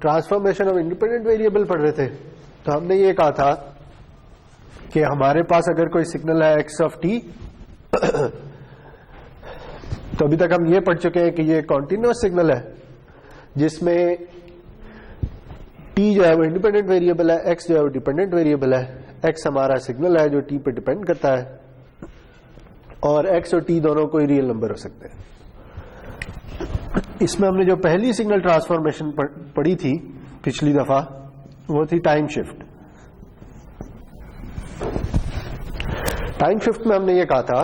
Transformation of independent variable पढ़ रहे थे, तो हमने ये कहा था कि हमारे पास अगर कोई सिग्नल है एक्स ऑफ टी, तो अभी तक हम ये पढ़ चुके हैं कि ये कॉन्टिन्यूअस सिग्नल है जिसमें टी जो है वो इंडिपेंडेंट वेरिएबल है, एक्स जो है वो डिपेंडेंट वेरिएबल है। एक्स हमारा सिग्नल है जो टी पे डिपेंड करता है, और एक्स और टी दोनों कोई रियल नंबर हो सकते हैं। इसमें हमने जो पहली सिग्नल ट्रांसफॉर्मेशन पढ़ी थी पिछली दफा, वो थी टाइम शिफ्ट। टाइम शिफ्ट में हमने ये कहा था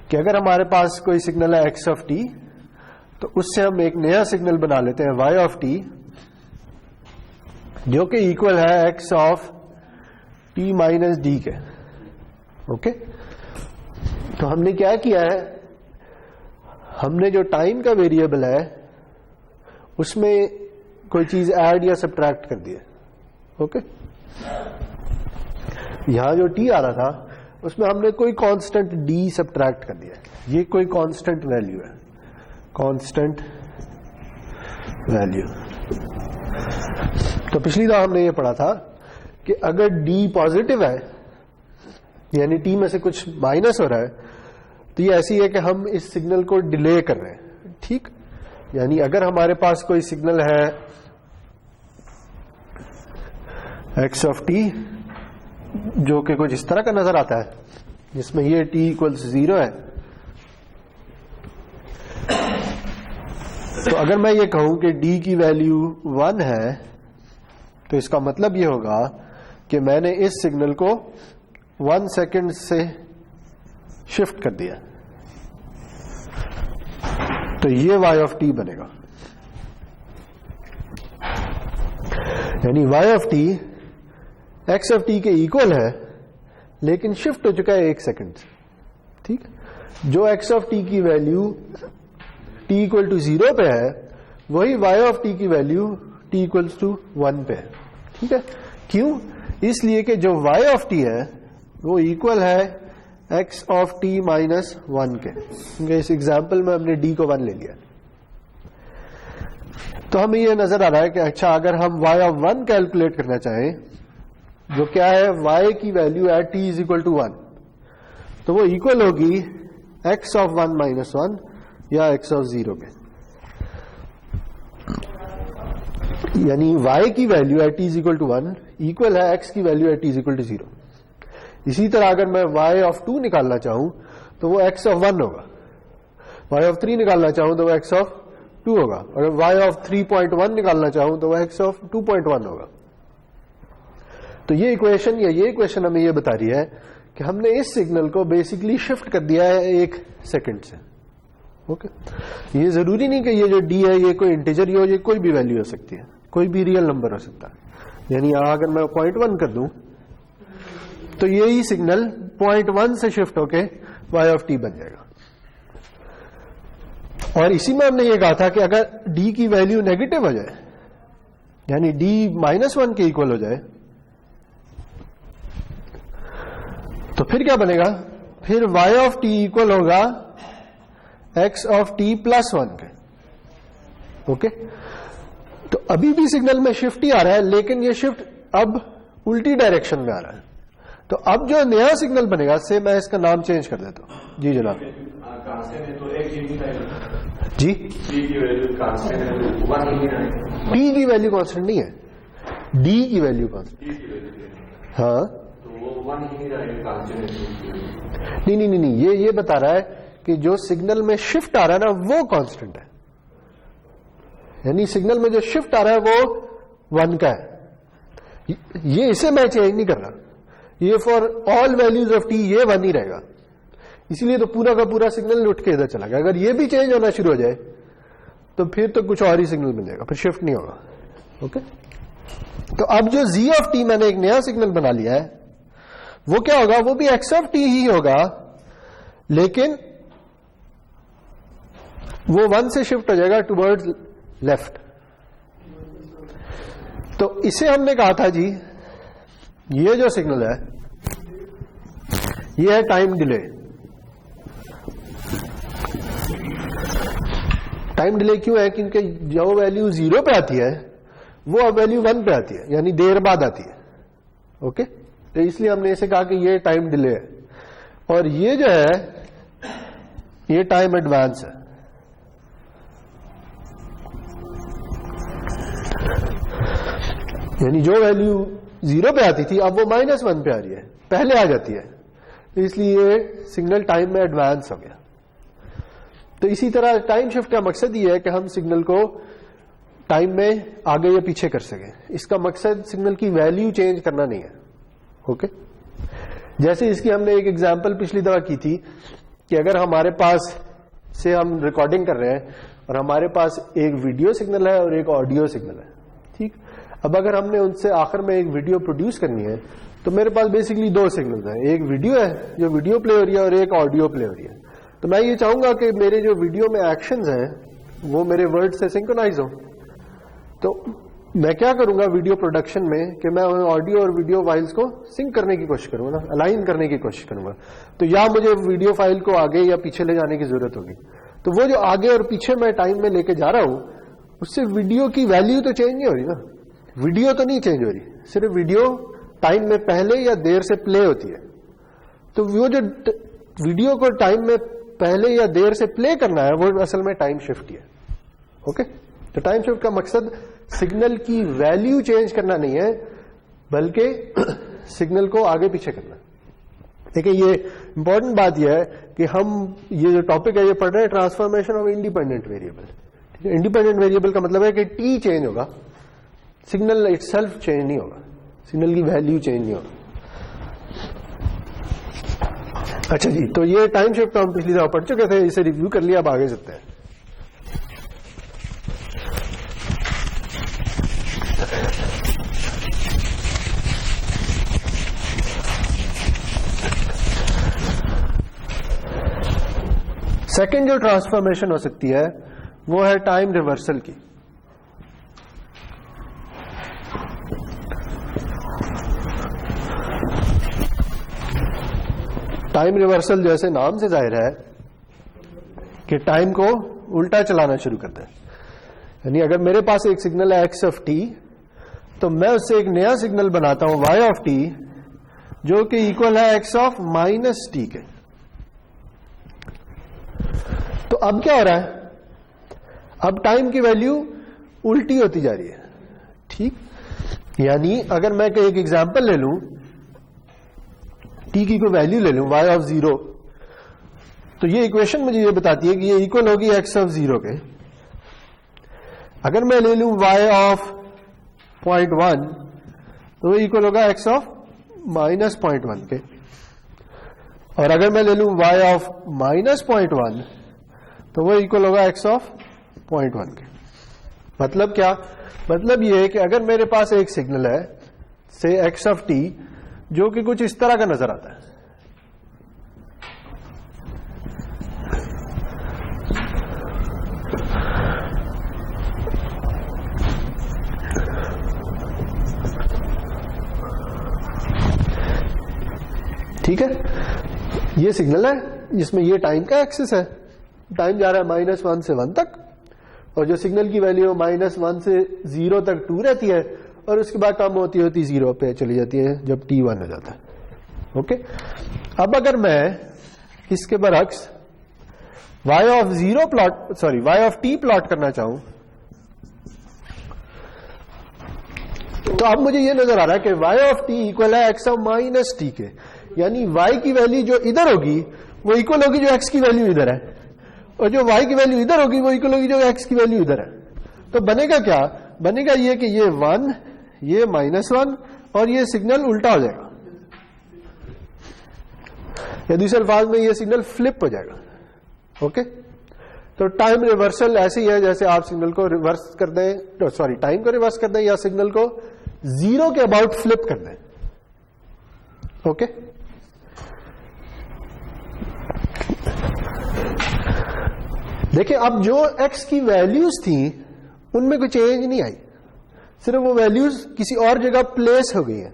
कि अगर हमारे पास कोई सिग्नल है एक्स ऑफ टी, तो उससे हम एक नया सिग्नल बना लेते हैं वाई ऑफ टी, जो कि इक्वल है x of T minus D के। ओके, तो हमने क्या किया है, हमने जो टाइम का वेरिएबल है उसमें कोई चीज ऐड या सब्ट्रैक्ट कर दी है। ओके, यहां जो टी आ रहा था उसमें हमने कोई कांस्टेंट डी सब्ट्रैक्ट कर दिया है। ये कोई कांस्टेंट वैल्यू है, कांस्टेंट वैल्यू। तो पिछली दफा हमने ये पढ़ा था कि अगर डी पॉजिटिव है, यानी टी में से कुछ माइनस हो रहा है, तो ये ऐसी है कि हम इस सिग्नल को डिले कर रहे हैं। ठीक, यानी अगर हमारे पास कोई सिग्नल है एक्स ऑफ टी जो कि कुछ इस तरह का नजर आता है, जिसमें ये t इक्वल्स 0 है, तो अगर मैं ये कहूं कि d की वैल्यू 1 है, तो इसका मतलब ये होगा कि मैंने इस सिग्नल को 1 सेकंड से शिफ्ट कर दिया, तो ये y ऑफ t बनेगा। यानी y of t x of t के इक्वल है, लेकिन शिफ्ट हो चुका है 1 सेकंड से। ठीक, जो x ऑफ t की वैल्यू t इक्वल टू 0 पे है, वही y ऑफ t की वैल्यू t इक्वल्स टू 1 पे है। ठीक है, क्यों? इसलिए कि जो y ऑफ t है वो इक्वल है x ऑफ t माइनस 1 के। क्योंकि इस एग्जाम्पल में हमने d को 1 ले लिया, तो हमें यह नजर आ रहा है कि अच्छा, अगर हम y ऑफ 1 कैलकुलेट करना चाहें, जो क्या है y की वैल्यू है t इज इक्वल टू 1, तो वो इक्वल होगी x ऑफ 1 माइनस 1 या x ऑफ 0 के। यानी y की वैल्यू है t is equal to 1 equal है x की वैल्यू है t इज इक्वल टू 0। इसी तरह अगर मैं y ऑफ 2 निकालना चाहूं तो वो x ऑफ 1 होगा, y ऑफ 3 निकालना चाहूं तो वो x ऑफ 2 होगा, और y ऑफ 3.1 निकालना चाहूं तो वो x ऑफ 2.1 होगा। तो ये इक्वेशन या ये इक्वेशन हमें ये बता रही है कि हमने इस सिग्नल को बेसिकली शिफ्ट कर दिया है 1 सेकंड से। ओके, ये जरूरी नहीं कि ये जो d है ये कोई इंटीजर ही हो, ये कोई भी वैल्यू हो सकती है, कोई भी रियल नंबर हो सकता है। यानी अगर मैं 0.1 कर दूं तो यही सिग्नल 0.1 से शिफ्ट होके y ऑफ t बन जाएगा। और इसी में हमने ये कहा था कि अगर d की वैल्यू नेगेटिव हो जाए, यानी d माइनस 1 के इक्वल हो जाए, तो फिर क्या बनेगा? फिर y ऑफ t इक्वल होगा x ऑफ t प्लस 1 के। ओके, तो अभी भी सिग्नल में शिफ्ट ही आ रहा है, लेकिन ये शिफ्ट अब उल्टी डायरेक्शन में आ रहा है। तो अब जो नया सिग्नल बनेगा, से मैं इसका नाम चेंज कर देता हूं। जी जनाब। जी, t की वैल्यू कांस्टेंट नहीं है, d की वैल्यू कांस्टेंट। हाँ, नहीं, ये बता रहा है कि जो सिग्नल में शिफ्ट आ रहा है ना, वो कांस्टेंट है। यानी सिग्नल में जो शिफ्ट आ रहा है वो 1 का है। ये इसे मैं चेंज नहीं कर रहा, ये for all values of t ये 1 ही रहेगा। इसलिए तो पूरा का पूरा सिग्नल उठ के इधर चला गया। अगर ये भी चेंज होना शुरू हो जाए तो फिर तो कुछ और ही सिग्नल मिल जाएगा, फिर शिफ्ट नहीं होगा। ओके, तो अब जो z ऑफ t मैंने एक नया सिग्नल बना लिया है, वो क्या होगा? वो भी x ऑफ t ही होगा, लेकिन वो 1 से शिफ्ट हो जाएगा टुवर्ड्स लेफ्ट। तो इसे हमने कहा था जी, ये जो सिग्नल है ये है टाइम डिले। टाइम डिले क्यों है? क्योंकि जो वैल्यू 0 पे आती है वो अब वैल्यू 1 पे आती है, यानी देर बाद आती है। ओके, तो इसलिए हमने इसे कहा कि ये टाइम डिले है, और ये जो है ये टाइम एडवांस है। यानी जो वैल्यू 0 पे आती थी अब वो -1 पे आ रही है, पहले आ जाती है, तो इसलिए सिग्नल टाइम में एडवांस हो गया। तो इसी तरह टाइम शिफ्ट का मकसद ये है कि हम सिग्नल को टाइम में आगे या पीछे कर सकें। इसका मकसद सिग्नल की वैल्यू चेंज करना नहीं है। ओके, जैसे इसकी हमने एक एग्जांपल पिछली दफा की थी कि अगर हमारे पास से हम रिकॉर्डिंग कर रहे हैं और हमारे पास एक वीडियो सिग्नल है और एक ऑडियो सिग्नल है, ठीक। अब अगर हमने उनसे आखिर में एक वीडियो प्रोड्यूस करनी है तो मेरे पास बेसिकली 2 सिग्नल्स हैं, एक वीडियो है जो वीडियो प्ले हो रही है और एक ऑडियो प्ले हो रही है। तो मैं ये चाहूंगा कि मेरे जो वीडियो में एक्शंस हैं वो मेरे वर्ड से सिंक्रोनाइज हो। तो मैं क्या करूंगा वीडियो प्रोडक्शन में कि मैं ऑडियो और वीडियो फाइल्स को सिंक करने की कोशिश करूंगा ना, अलाइन करने की कोशिश करूंगा। तो या मुझे वीडियो फाइल को आगे या पीछे ले जाने की जरूरत होगी। तो वो जो आगे और पीछे मैं टाइम में लेके जा रहा हूं उससे वीडियो की वैल्यू तो चेंज नहीं हो रही ना, वीडियो तो नहीं चेंज हो रही, सिर्फ वीडियो टाइम में पहले या देर से प्ले होती है। तो वो जो वीडियो को टाइम में पहले या देर से प्ले करना है वो असल में टाइम शिफ्ट ही है। ओके, तो टाइम शिफ्ट का मकसद सिग्नल की वैल्यू चेंज करना नहीं है बल्कि सिग्नल को आगे पीछे करना। देखिए ये इंपॉर्टेंट बात यह है कि हम ये जो टॉपिक है ये पढ़ रहे हैं transformation of independent variable. Independent variable का मतलब है कि टी चेंज होगा, सिग्नल इटसेल्फ चेंज नहीं होगा, सिग्नल की वैल्यू चेंज नहीं होगा। अच्छा जी, तो ये टाइम शिफ्ट हम पिछली दफा पढ़ चुके थे, इसे रिव्यू कर लिया, अब आगे चलते हैं। सेकेंड जो ट्रांसफॉर्मेशन हो सकती है वो है टाइम रिवर्सल की। टाइम रिवर्सल जैसे नाम से जाहिर है कि टाइम को उल्टा चलाना शुरू करता है। यानी अगर मेरे पास एक सिग्नल है x ऑफ t तो मैं उससे एक नया सिग्नल बनाता हूं y ऑफ t जो कि इक्वल है x ऑफ माइनस t के। तो अब क्या हो रहा है, अब टाइम की वैल्यू उल्टी होती जा रही है, ठीक। यानी अगर मैं एक एग्जांपल ले लूं, t की कोई वैल्यू ले लूं y ऑफ 0, तो ये इक्वेशन मुझे ये बताती है कि ये इक्वल होगी x ऑफ 0 के। अगर मैं ले लूं y ऑफ 0.1 तो वो इक्वल होगा x ऑफ माइनस 0.1 के, और अगर मैं ले लूं y ऑफ माइनस 0.1 तो वो इक्वल होगा x ऑफ 0.1 के। मतलब क्या, मतलब ये है कि अगर मेरे पास एक सिग्नल है से x ऑफ t जो कि कुछ इस तरह का नजर आता है, ठीक है, ये सिग्नल है जिसमें ये टाइम का एक्सेस है, टाइम जा रहा है -1 से 1 तक, और जो सिग्नल की वैल्यू -1 से 0 तक 2 रहती है और उसके बाद कम होती होती 0 पे चली जाती है जब t 1 हो जाता है। ओके, अब अगर मैं इसके बरक्स y ऑफ t प्लॉट करना चाहूं तो अब मुझे ये नजर आ रहा है कि y ऑफ t इक्वल है x ऑफ माइनस t के। यानी y की वैल्यू जो इधर होगी वो इक्वल होगी जो x की वैल्यू इधर है, और जो y की वैल्यू इधर होगी वो इक्वल होगी जो x की वैल्यू इधर है। तो बनेगा क्या, बनेगा ये कि ये 1 ये -1 और ये सिग्नल उल्टा हो जाएगा, या दूसरे अल्फाज में ये सिग्नल फ्लिप हो जाएगा। ओके, तो टाइम रिवर्सल ऐसे ही है जैसे आप सिग्नल को रिवर्स कर दें, सॉरी टाइम को रिवर्स कर दें या सिग्नल को 0 के अबाउट फ्लिप कर दें। ओके, देखिए अब जो x की वैल्यूज थी उनमें कोई चेंज नहीं आई, सिर्फ वो वैल्यूज किसी और जगह प्लेस हो गई है।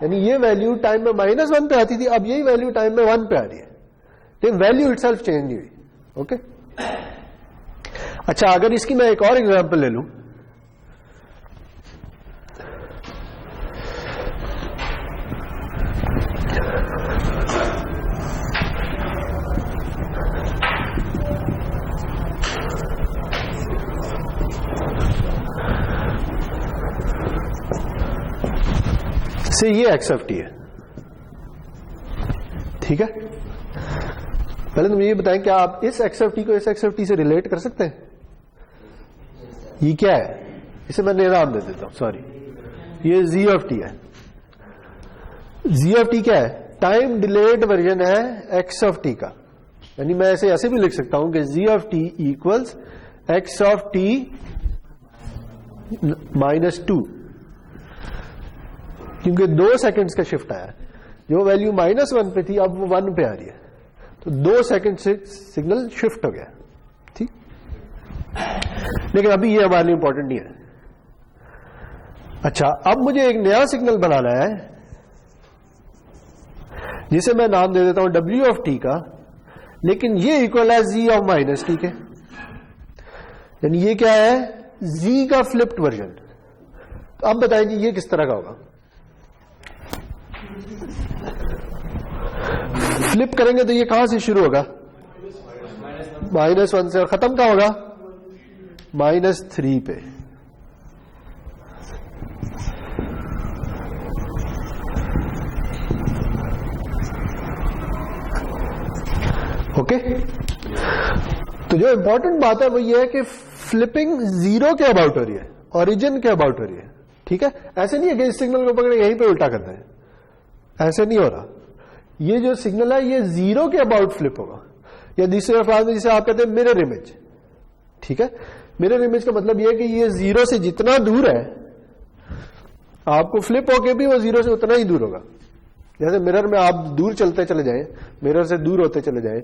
यानी ये वैल्यू टाइम में -1 पे आती थी, अब यही वैल्यू टाइम में 1 पे आ रही है, लेकिन वैल्यू इटसेल्फ चेंज नहीं हुई। ओके, अच्छा अगर इसकी मैं एक और एग्जांपल ले लूं, से ये एक्स ऑफ टी है, ठीक है। पहले तुम ये बताएं क्या आप इस एक्स ऑफ टी को इस एक्स ऑफ टी से रिलेट कर सकते हैं? ये क्या है? इसे मैं नाम दे देता हूं, सॉरी, ये जी ऑफ टी है। जी ऑफ टी क्या है? टाइम डिलेड वर्जन है एक्स ऑफ टी का, यानी मैं ऐसे भी लिख सकता हूं कि g of t equals x of t -2, क्योंकि 2 सेकंड्स का शिफ्ट आया, जो वैल्यू -1 पे थी अब वो 1 पे आ रही है, तो 2 सेकंड से सिग्नल शिफ्ट हो गया, ठीक। लेकिन अभी ये हमारे लिए इंपॉर्टेंट नहीं है। अच्छा, अब मुझे एक नया सिग्नल बनाना है जिसे मैं नाम दे देता हूं W ऑफ टी का, लेकिन ये इक्वल है Z ऑफ माइनस टी के, यानी ये क्या है? Z का फ्लिप्ड वर्जन। तो अब बताएं जी ये किस तरह का होगा? फ्लिप करेंगे तो ये कहां से शुरू होगा? -1 से, और खत्म कहां होगा? -3 पे। ओके, तो जो इंपॉर्टेंट बात है वो ये है कि फ्लिपिंग 0 के अबाउट हो रही है, ओरिजिन के अबाउट हो रही है, ठीक है। ऐसे नहीं है कि इस सिग्नल को पकड़े यहीं पे उल्टा करते हैं, ऐसे नहीं हो रहा। ये जो सिग्नल है ये 0 के अबाउट फ्लिप होगा, या दूसरे अल्फाज में जिसे आप कहते हैं मिरर इमेज, ठीक है। मिरर इमेज का मतलब ये है कि ये 0 से जितना दूर है आपको फ्लिप होके भी वो 0 से उतना ही दूर होगा। जैसे मिरर में आप दूर चलते चले जाएं, मिरर से दूर होते चले जाएं,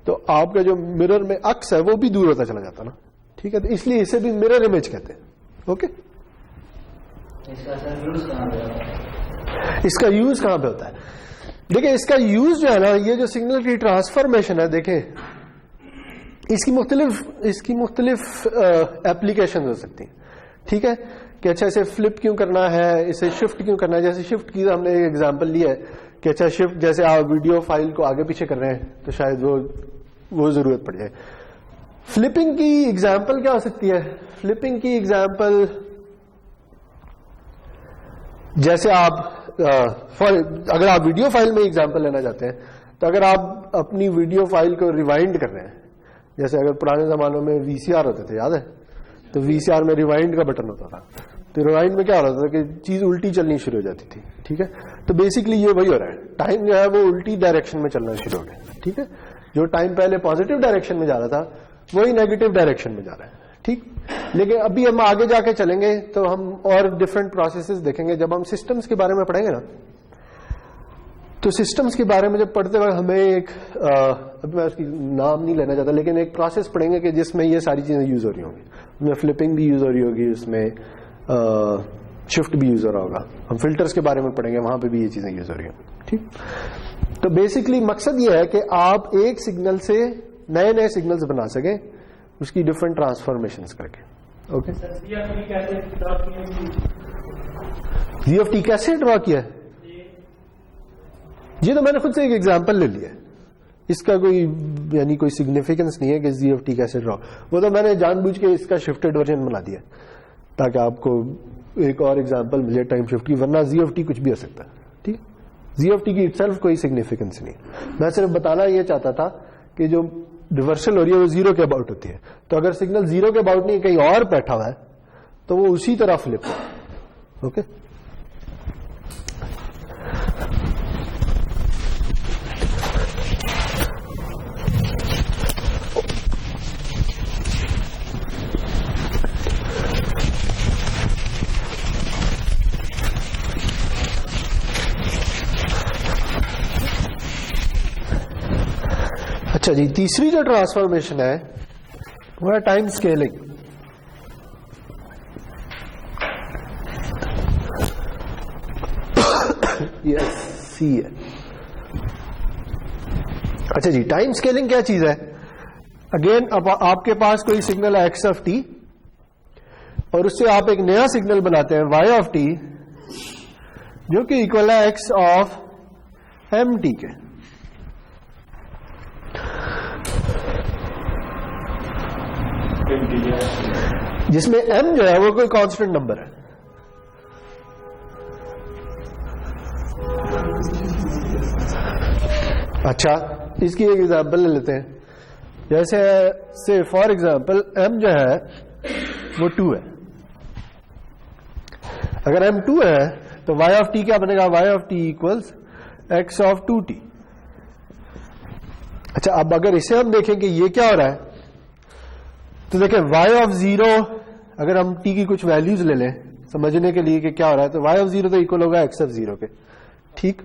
तो आपका जो मिरर में अक्स है वो भी दूर होता चला जाता ना, ठीक है। तो इसलिए इसे भी मिरर इमेज कहते हैं, ओके। इसका यूज कहां पे होता है? देखिए, इसका यूज जो है ना, ये जो सिग्नल की ट्रांसफॉर्मेशन है, देखें इसकी मुख्तलिफ एप्लीकेशन हो सकती है, ठीक है। कि अच्छा इसे फ्लिप क्यों करना है, इसे शिफ्ट क्यों करना है। जैसे शिफ्ट की हमने एक एग्जांपल लिया है कि अच्छा शिफ्ट, जैसे आप वीडियो फाइल को आगे पीछे कर रहे हैं तो शायद वो जरूरत पड़ जाए। फ्लिपिंग की एग्जांपल क्या हो सकती है? फ्लिपिंग की एग्जांपल जैसे आप अगर आप वीडियो फाइल में एग्जांपल लेना चाहते हैं, तो अगर आप अपनी वीडियो फाइल को रिवाइंड कर रहे हैं, जैसे अगर पुराने जमानों में वीसीआर होते थे, याद है, तो वीसीआर में रिवाइंड का बटन होता था, तो रिवाइंड में क्या हो रहा था कि चीज उल्टी चलनी शुरू हो जाती थी, ठीक है। तो बेसिकली ये वही हो रहा है, टाइम जो है वो उल्टी डायरेक्शन में चलना शुरू हो गया, ठीक है। जो टाइम पहले पॉजिटिव डायरेक्शन में जा रहा था वही नेगेटिव डायरेक्शन में जा रहा है, ठीक। लेकिन अभी हम आगे जाके चलेंगे तो हम और डिफरेंट प्रोसेसेस देखेंगे। जब हम सिस्टम्स के बारे में पढ़ेंगे ना, तो सिस्टम्स के बारे में जब पढ़ते वक्त हमें एक अभी मैं उसकी नाम नहीं लेना चाहता, लेकिन एक प्रोसेस पढ़ेंगे कि जिसमें ये सारी चीजें यूज हो रही होंगी, उसमें फ्लिपिंग भी यूज हो रही होगी, उसमें शिफ्ट भी यूज हो रहा होगा। हम फिल्टर्स के बारे में पढ़ेंगे, वहां पे भी ये चीजें यूज हो रही होंगी, ठीक। तो बेसिकली मकसद ये है कि आप एक सिग्नल से नए नए सिग्नल्स बना सकें, उसकी डिफरेंट ट्रांसफॉर्मेशंस करके, ओके। जी ऑफ टी कैसे ड्रॉ किया है? ये तो मैंने खुद से एक एग्जांपल ले लिया है, इसका कोई यानी कोई सिग्निफिकेंस नहीं है कि जी ऑफ टी कैसे ड्रॉ, वो तो मैंने जानबूझ के इसका शिफ्टेड वर्जन बना दिया ताकि आपको एक और एग्जांपल मिले टाइम शिफ्ट की, वरना जी ऑफ टी कुछ भी हो सकता है, ठीक। जी ऑफ टी की इटसेल्फ कोई सिग्निफिकेंस नहीं, मैं सिर्फ बताना ये चाहता था कि जो रिवर्सल हो रही है वो 0 के अबाउट होती है, तो अगर सिग्नल 0 के अबाउट नहीं कहीं और बैठा हुआ है तो वो उसी तरह फ्लिप हो, ओके। अच्छा जी, तीसरी जो ट्रांसफॉर्मेशन है वो है टाइम स्केलिंग। ये सी है। अच्छा जी, टाइम स्केलिंग क्या चीज है? अगेन अब आपके पास कोई सिग्नल है एक्स ऑफ टी, और उससे आप एक नया सिग्नल बनाते हैं वाई ऑफ टी, जो कि इक्वल है एक्स ऑफ एम टी के। जिसमें m जो है वो कोई कांस्टेंट नंबर है, अच्छा, इसकी एक एग्जांपल ले लेते हैं। जैसे से फॉर एग्जांपल m जो है वो 2 है। अगर m 2 है तो y ऑफ t क्या बनेगा? y of t equals x of 2t। अच्छा, अब अगर इसे हम देखें कि ये क्या हो रहा है, तो देखें y ऑफ 0, अगर हम t की कुछ वैल्यूज ले लें समझने के लिए कि क्या हो रहा है, तो y ऑफ 0 तो इक्वल होगा x ऑफ 0 के। ठीक,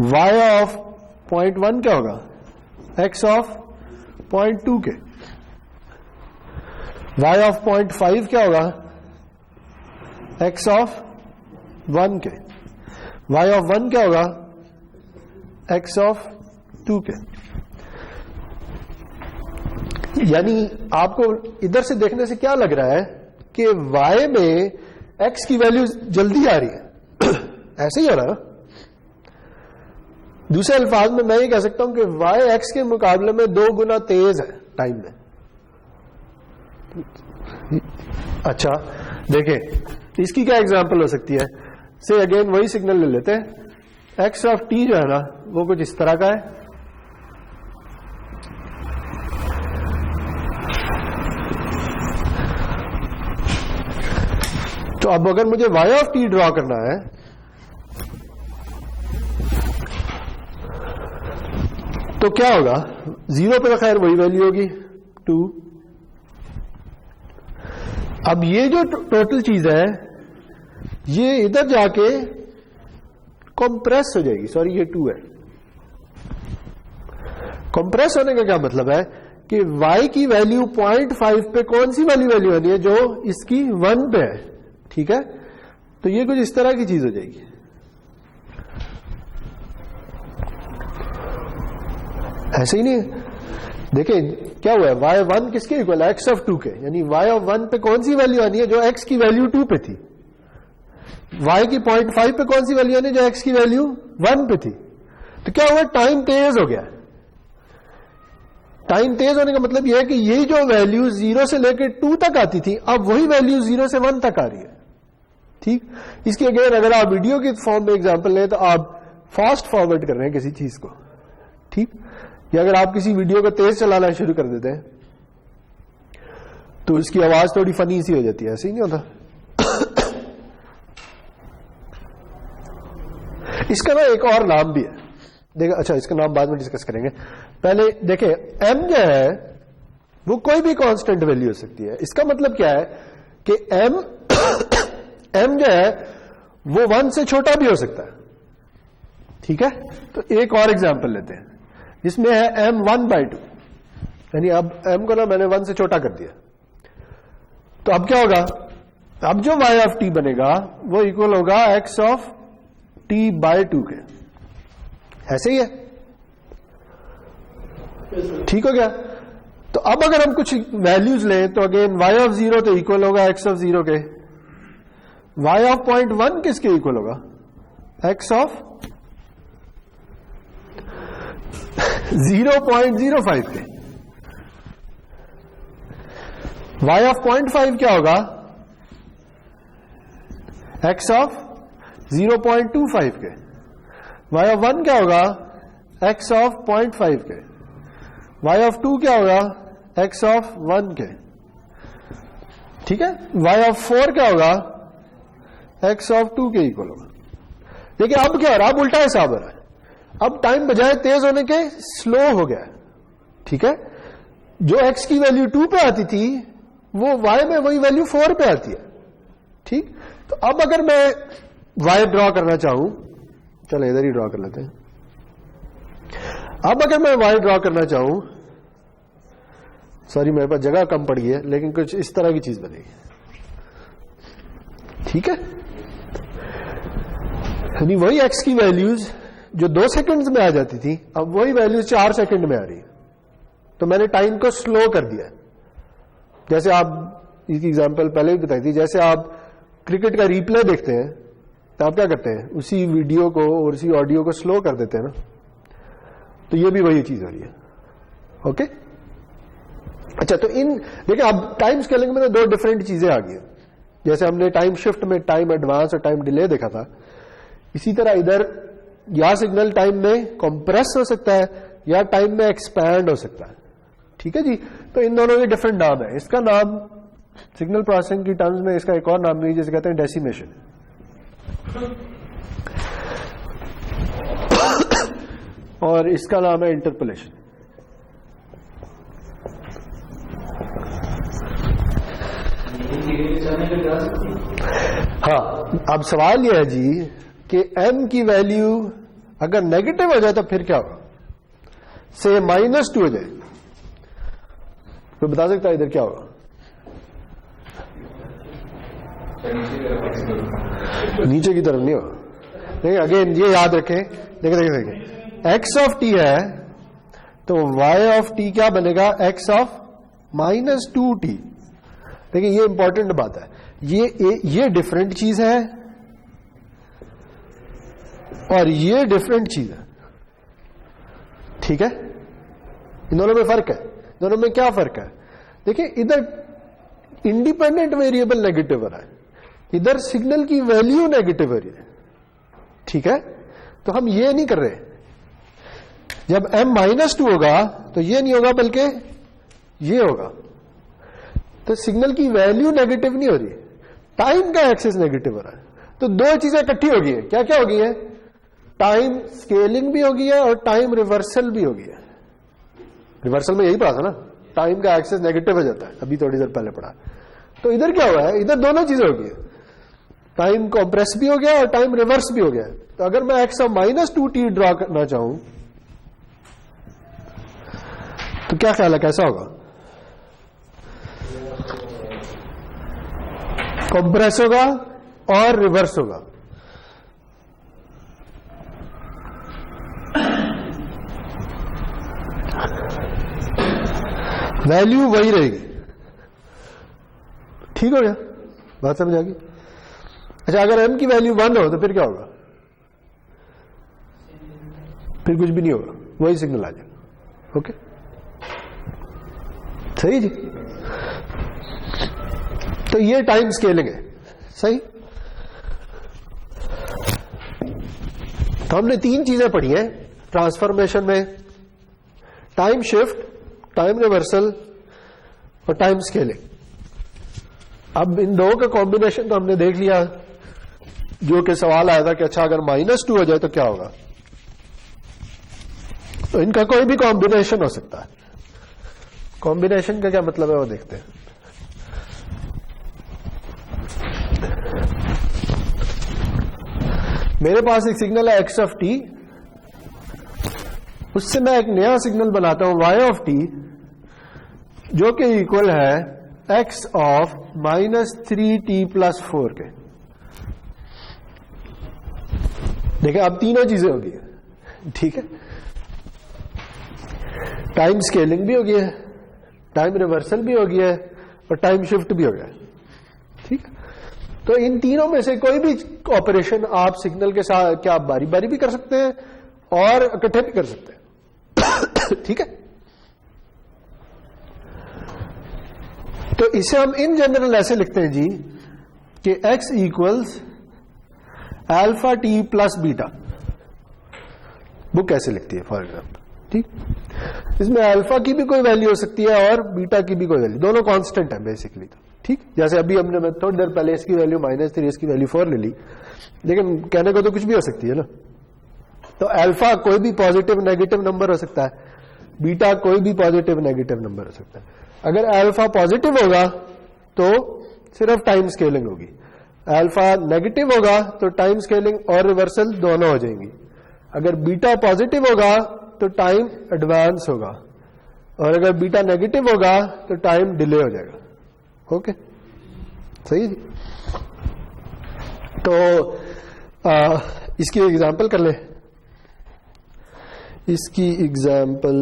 y ऑफ 0.1 क्या होगा? x ऑफ 0.2 के। y ऑफ 0.5 क्या होगा? x ऑफ 1 के। y ऑफ 1 क्या होगा? x ऑफ 2 के। यानी आपको इधर से देखने से क्या लग रहा है कि y में x की वैल्यू जल्दी आ रही है। ऐसे ही हो रहा है ना? दूसरे अल्फाज में मैं ये कह सकता हूं कि y x के मुकाबले में 2 गुना तेज है टाइम में। अच्छा, देखें इसकी क्या एग्जांपल हो सकती है। से अगेन वही सिग्नल ले लेते हैं। x ऑफ t जो है ना वो कुछ इस तरह का है। तो अब अगर मुझे y ऑफ t ड्रॉ करना है तो क्या होगा? 0 पे तो खैर वही वैल्यू होगी 2। अब ये जो टोटल चीज है ये इधर जाके कंप्रेस हो जाएगी। सॉरी, ये 2 है। कंप्रेस होने का क्या मतलब है कि y की वैल्यू 0.5 पे कौन सी वाली वैल्यू आनी है? जो इसकी 1 पे है। ठीक है, तो ये कुछ इस तरह की चीज हो जाएगी। ऐसे ही नहीं है। देखिए क्या हुआ है, y1 किसके इक्वल है? x ऑफ 2 के। यानी y ऑफ 1 पे कौन सी वैल्यू आनी है? जो x की वैल्यू 2 पे थी। y की 0.5 पे कौन सी वैल्यू आनी है? जो x की वैल्यू 1 पे थी। तो क्या हुआ? टाइम तेज हो गया। टाइम तेज होने का मतलब यह है कि ये जो वैल्यू 0 से लेकर 2 तक आती थी अब वही वैल्यू 0 से 1 तक आ रही है। ठीक, इसकी अगर आप वीडियो के फॉर्म में एग्जांपल लें तो आप फास्ट फॉरवर्ड कर रहे हैं किसी चीज को। ठीक, या अगर आप किसी वीडियो को तेज चलाना शुरू कर देते हैं तो इसकी आवाज थोड़ी फनी सी हो जाती है। ऐसे ही नहीं होता? इसका ना एक और नाम भी है। देखो, अच्छा इसका नाम बाद में डिस्कस करेंगे। पहले देखें m जो है वो कोई भी कांस्टेंट वैल्यू हो सकती है। इसका मतलब क्या है कि m जो है वो 1 से छोटा भी हो सकता है। ठीक है, तो एक और एग्जांपल लेते हैं जिसमें है m 1/2। यानी अब m को ना मैंने 1 से छोटा कर दिया। तो अब क्या होगा? अब जो y ऑफ t बनेगा वो इक्वल होगा x ऑफ t/2 के। ऐसे ही है। ठीक हो गया? तो अब अगर हम कुछ वैल्यूज लें तो अगेन y ऑफ 0 तो इक्वल होगा x ऑफ 0 के। y ऑफ 0.1 किसके इक्वल होगा? x ऑफ 0.05 के। y ऑफ 0.5 क्या होगा? x ऑफ 0.25 के। y ऑफ 1 क्या होगा? x ऑफ 0.5 के। y ऑफ 2 क्या होगा? x ऑफ 1 के। ठीक है, y ऑफ 4 क्या होगा? x ऑफ 2 के इक्वल होगा। देखिए अब क्या हो रहा है? अब उल्टा हिसाब हो रहा है। अब टाइम बजाय तेज होने के स्लो हो गया। ठीक है, जो x की वैल्यू 2 पे आती थी वो y में वही वैल्यू 4 पे आती है। ठीक, तो अब अगर मैं y ड्रॉ करना चाहूं, चलो इधर ही ड्रॉ कर लेते हैं। अब अगर मैं y ड्रॉ करना चाहूं, सॉरी मेरे पास जगह कम पड़ी है लेकिन कुछ इस तरह की चीज बनेगी। ठीक है, यानी वही x की वैल्यूज जो 2 सेकंड्स में आ जाती थी अब वही वैल्यूज 4 सेकंड में आ रही है। तो मैंने टाइम को स्लो कर दिया। जैसे आप, इसकी एग्जांपल पहले भी बताई थी, जैसे आप क्रिकेट का रिप्ले देखते हैं तो आप क्या करते हैं? उसी वीडियो को और उसी ऑडियो को स्लो कर देते हैं ना। तो ये भी वही चीज हो रही है। ओके, अच्छा, तो इन देखिए अब टाइम स्केलिंग में तो 2 डिफरेंट चीजें आ गई। जैसे हमने टाइम शिफ्ट में टाइम एडवांस और टाइम डिले देखा था, इसी तरह इधर या सिग्नल टाइम में कंप्रेस हो सकता है या टाइम में एक्सपैंड हो सकता है। ठीक है जी। तो इन दोनों के डिफरेंट नाम है। इसका नाम सिग्नल प्रोसेसिंग की टर्म्स में इसका एक और नाम भी जिसे कहते हैं डेसिमेशन, और इसका नाम है इंटरपोलेशन। हाँ, अब सवाल यह है जी कि m की वैल्यू अगर नेगेटिव हो जाए तो फिर क्या होगा? से -2 हो जाए तो बता सकता है इधर क्या होगा? नीचे की तरफ नहीं होगा। देखिए अगेन ये याद रखें, देखिए x ऑफ t है तो y ऑफ t क्या बनेगा? x of -2t। देखिए ये इंपॉर्टेंट बात है, ये डिफरेंट चीज है और ये डिफरेंट चीज है। ठीक है, इन दोनों में फर्क है। दोनों में क्या फर्क है? देखिए इधर इंडिपेंडेंट वेरिएबल नेगेटिव हो रहा है, इधर सिग्नल की वैल्यू नेगेटिव हो रही है। ठीक है, तो हम ये नहीं कर रहे। जब m -2 होगा तो ये नहीं होगा बल्कि ये होगा, तो सिग्नल की वैल्यू नेगेटिव नहीं हो रही, टाइम का एक्सेस नेगेटिव हो रहा है। तो दो चीजें इकट्ठी हो गई है। क्या क्या हो गई है? टाइम स्केलिंग भी हो गई है और टाइम रिवर्सल भी हो गई है। रिवर्सल में यही पढ़ा था ना, टाइम का एक्सेस नेगेटिव हो जाता है, अभी थोड़ी देर पहले पढ़ा। तो इधर क्या हुआ है? इधर दोनों चीजें हो गई है, टाइम कॉम्प्रेस भी हो गया और टाइम रिवर्स भी हो गया। तो अगर मैं x ऑफ -2t ड्रॉ करना चाहूं तो क्या ख्याल है कैसा होगा? कॉम्प्रेस होगा और रिवर्स होगा। वैल्यू वही रहेगी। ठीक हो गया? बात समझ आ गई? अच्छा, अगर m की वैल्यू 1 हो तो फिर क्या होगा? फिर कुछ भी नहीं होगा, वही सिग्नल आ जाएगा। ओके, सही जी। तो ये टाइम स्केलिंग है। सही। तो हमने तीन चीजें पढ़ी हैं ट्रांसफॉर्मेशन में, टाइम शिफ्ट, टाइम रिवर्सल और टाइम स्केलिंग। अब इन दो का कॉम्बिनेशन तो हमने देख लिया, जो कि सवाल आया था कि अच्छा अगर -2 हो जाए तो क्या होगा। तो इनका कोई भी कॉम्बिनेशन हो सकता है। कॉम्बिनेशन का क्या मतलब है वो देखते हैं। मेरे पास एक सिग्नल है x ऑफ t, उससे मैं एक नया सिग्नल बनाता हूं y ऑफ t, जो कि इक्वल है x ऑफ -3t+4 के। देखिए अब तीनों चीजें हो गई है। ठीक है, टाइम स्केलिंग भी हो गई है, टाइम रिवर्सल भी हो गया है और टाइम शिफ्ट भी हो गया है। ठीक है, तो इन तीनों में से कोई भी ऑपरेशन आप सिग्नल के साथ क्या बारी बारी भी कर सकते हैं और इकट्ठे भी कर सकते हैं। ठीक है, तो इसे हम इन जनरल ऐसे लिखते हैं जी कि x equals alpha T plus beta. Book ऐसे लिखती है फॉर एग्जाम्पल। ठीक, इसमें अल्फा की भी कोई वैल्यू हो सकती है और बीटा की भी कोई वैल्यू, दोनों कांस्टेंट है बेसिकली। तो ठीक, जैसे अभी मैं थोड़ी देर पहले इसकी वैल्यू -3, इसकी वैल्यू 4 ले ली, लेकिन कहने को तो कुछ भी हो सकती है ना। तो अल्फा कोई भी पॉजिटिव नेगेटिव नंबर हो सकता है, बीटा कोई भी पॉजिटिव नेगेटिव नंबर हो सकता है। अगर अल्फा पॉजिटिव होगा तो सिर्फ टाइम स्केलिंग होगी, अल्फा नेगेटिव होगा तो टाइम स्केलिंग और रिवर्सल दोनों हो जाएंगी। अगर बीटा पॉजिटिव होगा तो टाइम एडवांस होगा, और अगर बीटा नेगेटिव होगा तो टाइम डिले हो जाएगा। ओके, सही जी। तो इसकी एग्जांपल कर ले। इसकी एग्जांपल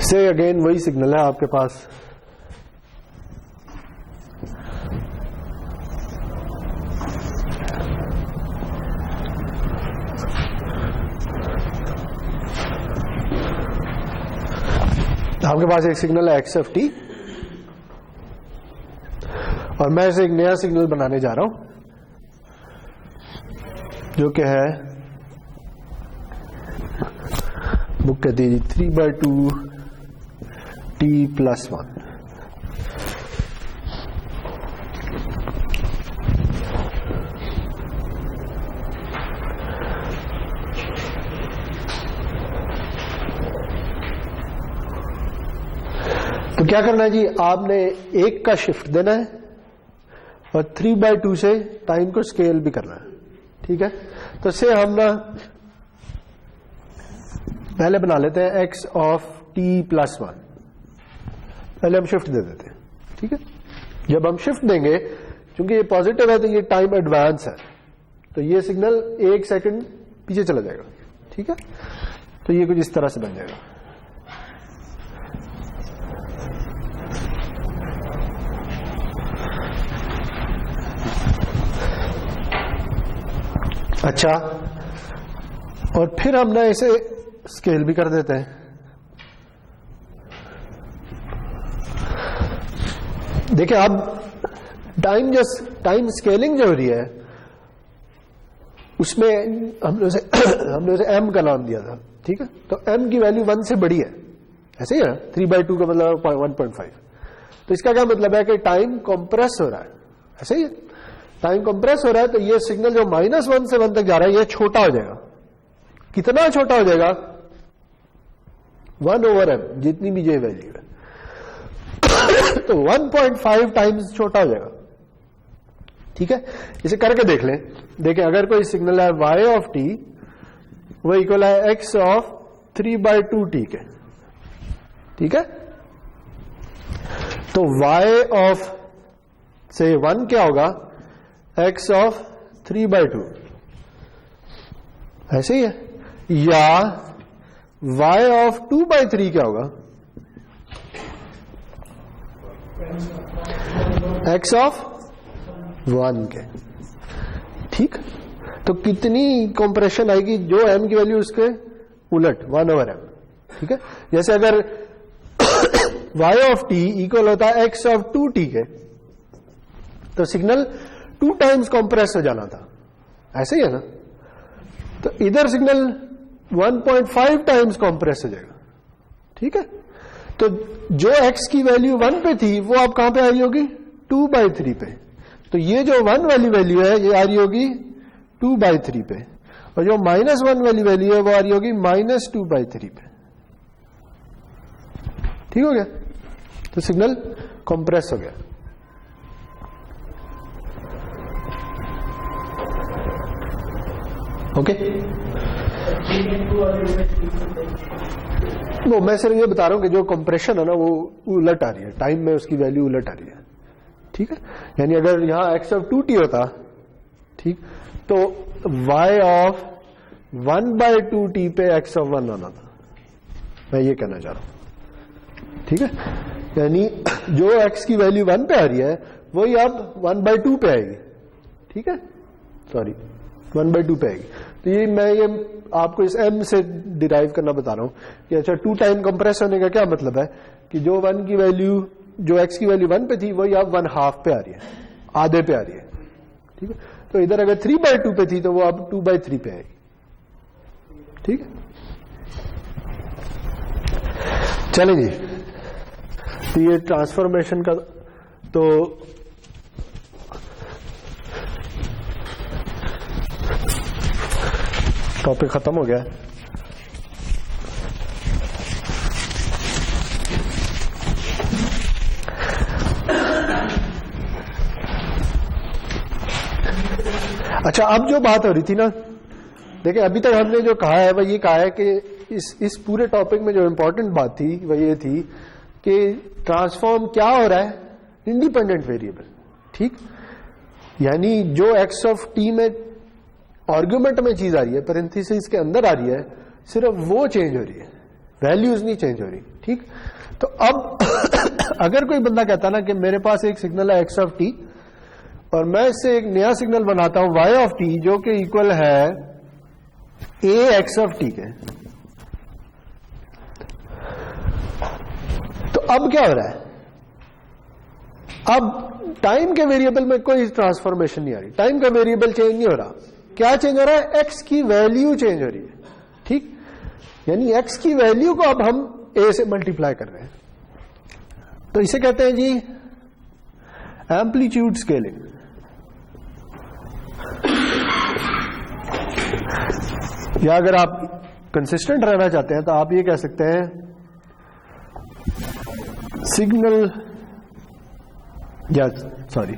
से अगेन वही सिग्नल है आपके पास, आपके पास एक सिग्नल है एक्स ऑफ टी और मैं इसे एक नया सिग्नल बनाने जा रहा हूं जो कि है बुक कहती है 3/2 टी प्लस 1। तो क्या करना है जी, आपने एक का शिफ्ट देना है और 3/2 से टाइम को स्केल भी करना है, ठीक है। तो से हम ना पहले बना लेते हैं x ऑफ t प्लस 1, पहले हम शिफ्ट दे देते हैं, ठीक है। जब हम शिफ्ट देंगे, क्योंकि ये पॉजिटिव है तो ये टाइम एडवांस है, तो ये सिग्नल 1 सेकंड पीछे चला जाएगा, ठीक है। तो ये कुछ इस तरह से बन जाएगा। अच्छा, और फिर हम ना इसे स्केल भी कर देते हैं। देखिए अब टाइम स्केलिंग जो हो रही है उसमें हमने उसे m का नाम दिया था, ठीक है। तो m की वैल्यू 1 से बड़ी है, ऐसे ही है। 3/2 का मतलब 1.5। तो इसका क्या मतलब है कि टाइम कंप्रेस हो रहा है, ऐसे ही है। टाइम कंप्रेस हो रहा है तो ये सिग्नल जो -1 से 1 तक जा रहा है ये छोटा हो जाएगा। कितना छोटा हो जाएगा? 1/m, जितनी भी ये वैल्यू है। तो 1.5 टाइम्स छोटा हो जाएगा, ठीक है। इसे करके देख लें। देखें, अगर कोई सिग्नल है y ऑफ t, वो इक्वल है x ऑफ 3/2 t के, ठीक है। तो y ऑफ से 1 क्या होगा? x ऑफ 3/2, ऐसे ही है। या y ऑफ 2/3 क्या होगा? x ऑफ 1 के, ठीक। तो कितनी कंप्रेशन आएगी? जो m की वैल्यू उसके उलट 1/m, ठीक है। जैसे अगर y ऑफ t इक्वल होता है x ऑफ 2t के, तो सिग्नल 2 टाइम्स कंप्रेस हो जाना था, ऐसे ही है ना। तो इधर सिग्नल 1.5 टाइम्स कंप्रेस हो जाएगा, ठीक है। तो जो x की वैल्यू 1 पे थी वो अब कहां पे आ रही होगी? 2/3 पे। तो ये जो 1 वाली वैल्यू है ये आ रही होगी 2/3 पे, और जो -1 वाली वैल्यू है वो आ रही होगी -2/3 पे, ठीक हो गया। तो सिग्नल कंप्रेस हो गया। ओके, वो मैं सिर्फ ये बता रहा हूं कि जो कंप्रेशन है ना वो उलट आ रही है, टाइम में उसकी वैल्यू उलट आ रही है, ठीक है। यानी अगर यहां x ऑफ 2t होता, ठीक, तो y ऑफ 1/2t पे x ऑफ 1 आना था, मैं ये कहना चाह रहा हूं, ठीक है। यानी जो x की वैल्यू 1 पे आ रही है वही अब 1/2 पे आएगी, ठीक है, सॉरी 1/2 पे आएगी। तो ये मैं ये आपको इस m से डिराइव करना बता रहा हूं कि अच्छा 2 टाइम कंप्रेस होने का क्या मतलब है कि जो 1 की वैल्यू, जो x की वैल्यू 1 पे थी वही अब 1/2 पे आ रही है, आधे पे आ रही है, ठीक है। तो इधर अगर 3/2 पे थी तो वो अब 2/3 पे आएगी, ठीक है। चले जी, तो ये ट्रांसफॉर्मेशन का तो टॉपिक खत्म हो गया। अच्छा, अब जो बात हो रही थी ना, देखिए अभी तक हमने जो कहा है वह ये कहा है कि इस पूरे टॉपिक में जो इंपॉर्टेंट बात थी वह ये थी कि ट्रांसफॉर्म क्या हो रहा है? इंडिपेंडेंट वेरिएबल, ठीक। यानी जो x ऑफ t में आर्गुमेंट में चीज आ रही है, पैरेंथेसिस के अंदर आ रही है, सिर्फ वो चेंज हो रही है, वैल्यूज नहीं चेंज हो रही, ठीक। तो अब अगर कोई बंदा कहता ना कि मेरे पास एक सिग्नल है x ऑफ t और मैं इससे एक नया सिग्नल बनाता हूं y ऑफ t जो कि इक्वल है a x ऑफ t के, अब क्या हो रहा है, अब टाइम के वेरिएबल में कोई ट्रांसफॉर्मेशन नहीं आ रही, टाइम का वेरिएबल चेंज नहीं हो रहा, क्या चेंज हो रहा है, एक्स की वैल्यू चेंज हो रही है। ठीक, यानी एक्स की वैल्यू को अब हम ए से मल्टीप्लाई कर रहे हैं, तो इसे कहते हैं जी एम्पलीट्यूड स्केलिंग। या अगर आप कंसिस्टेंट रहना चाहते हैं तो आप ये कह सकते हैं सिग्नल, या सॉरी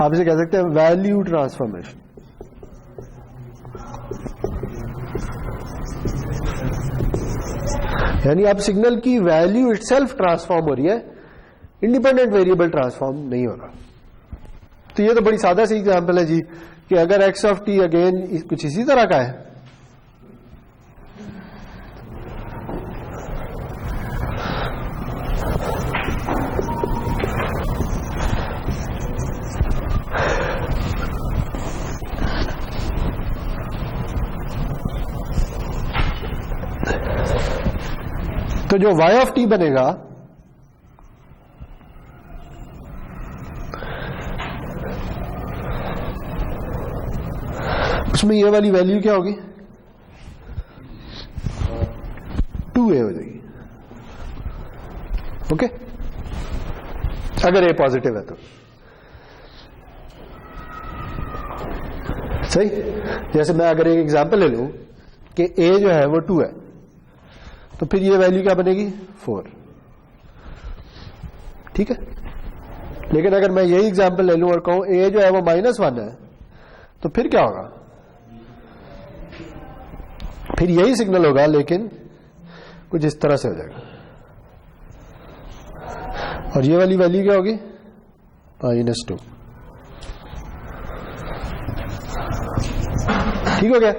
आप इसे कह सकते हैं वैल्यू ट्रांसफॉर्मेशन। यानी आप सिग्नल की वैल्यू इटसेल्फ ट्रांसफॉर्म हो रही है, इंडिपेंडेंट वेरिएबल ट्रांसफॉर्म नहीं हो रहा। तो ये तो बड़ी सादा सी एग्जांपल है जी कि अगर एक्स ऑफ टी अगेन कुछ इसी तरह का है, तो जो y ऑफ टी बनेगा उसमें ये वाली वैल्यू क्या होगी, 2a हो जाएगी। ओके, अगर a पॉजिटिव है तो सही। जैसे मैं अगर एक एग्जांपल ले लूं कि a जो है वो 2 है, तो फिर ये वैल्यू क्या बनेगी, 4। ठीक है, लेकिन अगर मैं यही एग्जांपल ले लूं और कहूं a जो है वो -1 है, तो फिर क्या होगा, फिर यही सिग्नल होगा लेकिन कुछ इस तरह से हो जाएगा, और ये वाली वैल्यू क्या होगी, -2। ठीक हो गया।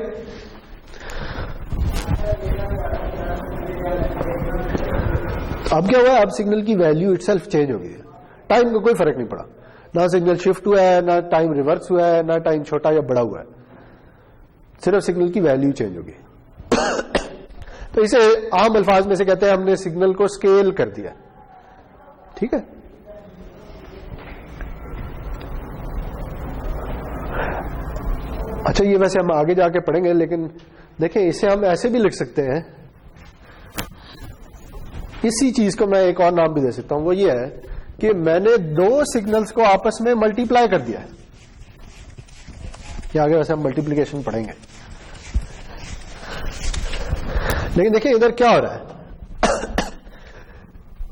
अब क्या हुआ, अब सिग्नल की वैल्यू इटसेल्फ चेंज हो गई है, टाइम का कोई फर्क नहीं पड़ा, ना सिग्नल शिफ्ट हुआ है, ना टाइम रिवर्स हुआ है, ना टाइम छोटा या बड़ा हुआ है, सिर्फ सिग्नल की वैल्यू चेंज होगी। तो इसे आम अल्फाज में से कहते हैं हमने सिग्नल को स्केल कर दिया। ठीक है, अच्छा ये वैसे हम आगे जाके पढ़ेंगे, लेकिन देखें इसे हम ऐसे भी लिख सकते हैं, इसी चीज को मैं एक और नाम भी दे सकता हूं, वो ये है कि मैंने दो सिग्नल्स को आपस में मल्टीप्लाई कर दिया है। ये आगे वैसे हम मल्टीप्लिकेशन पढ़ेंगे, लेकिन देखिए इधर क्या हो रहा है,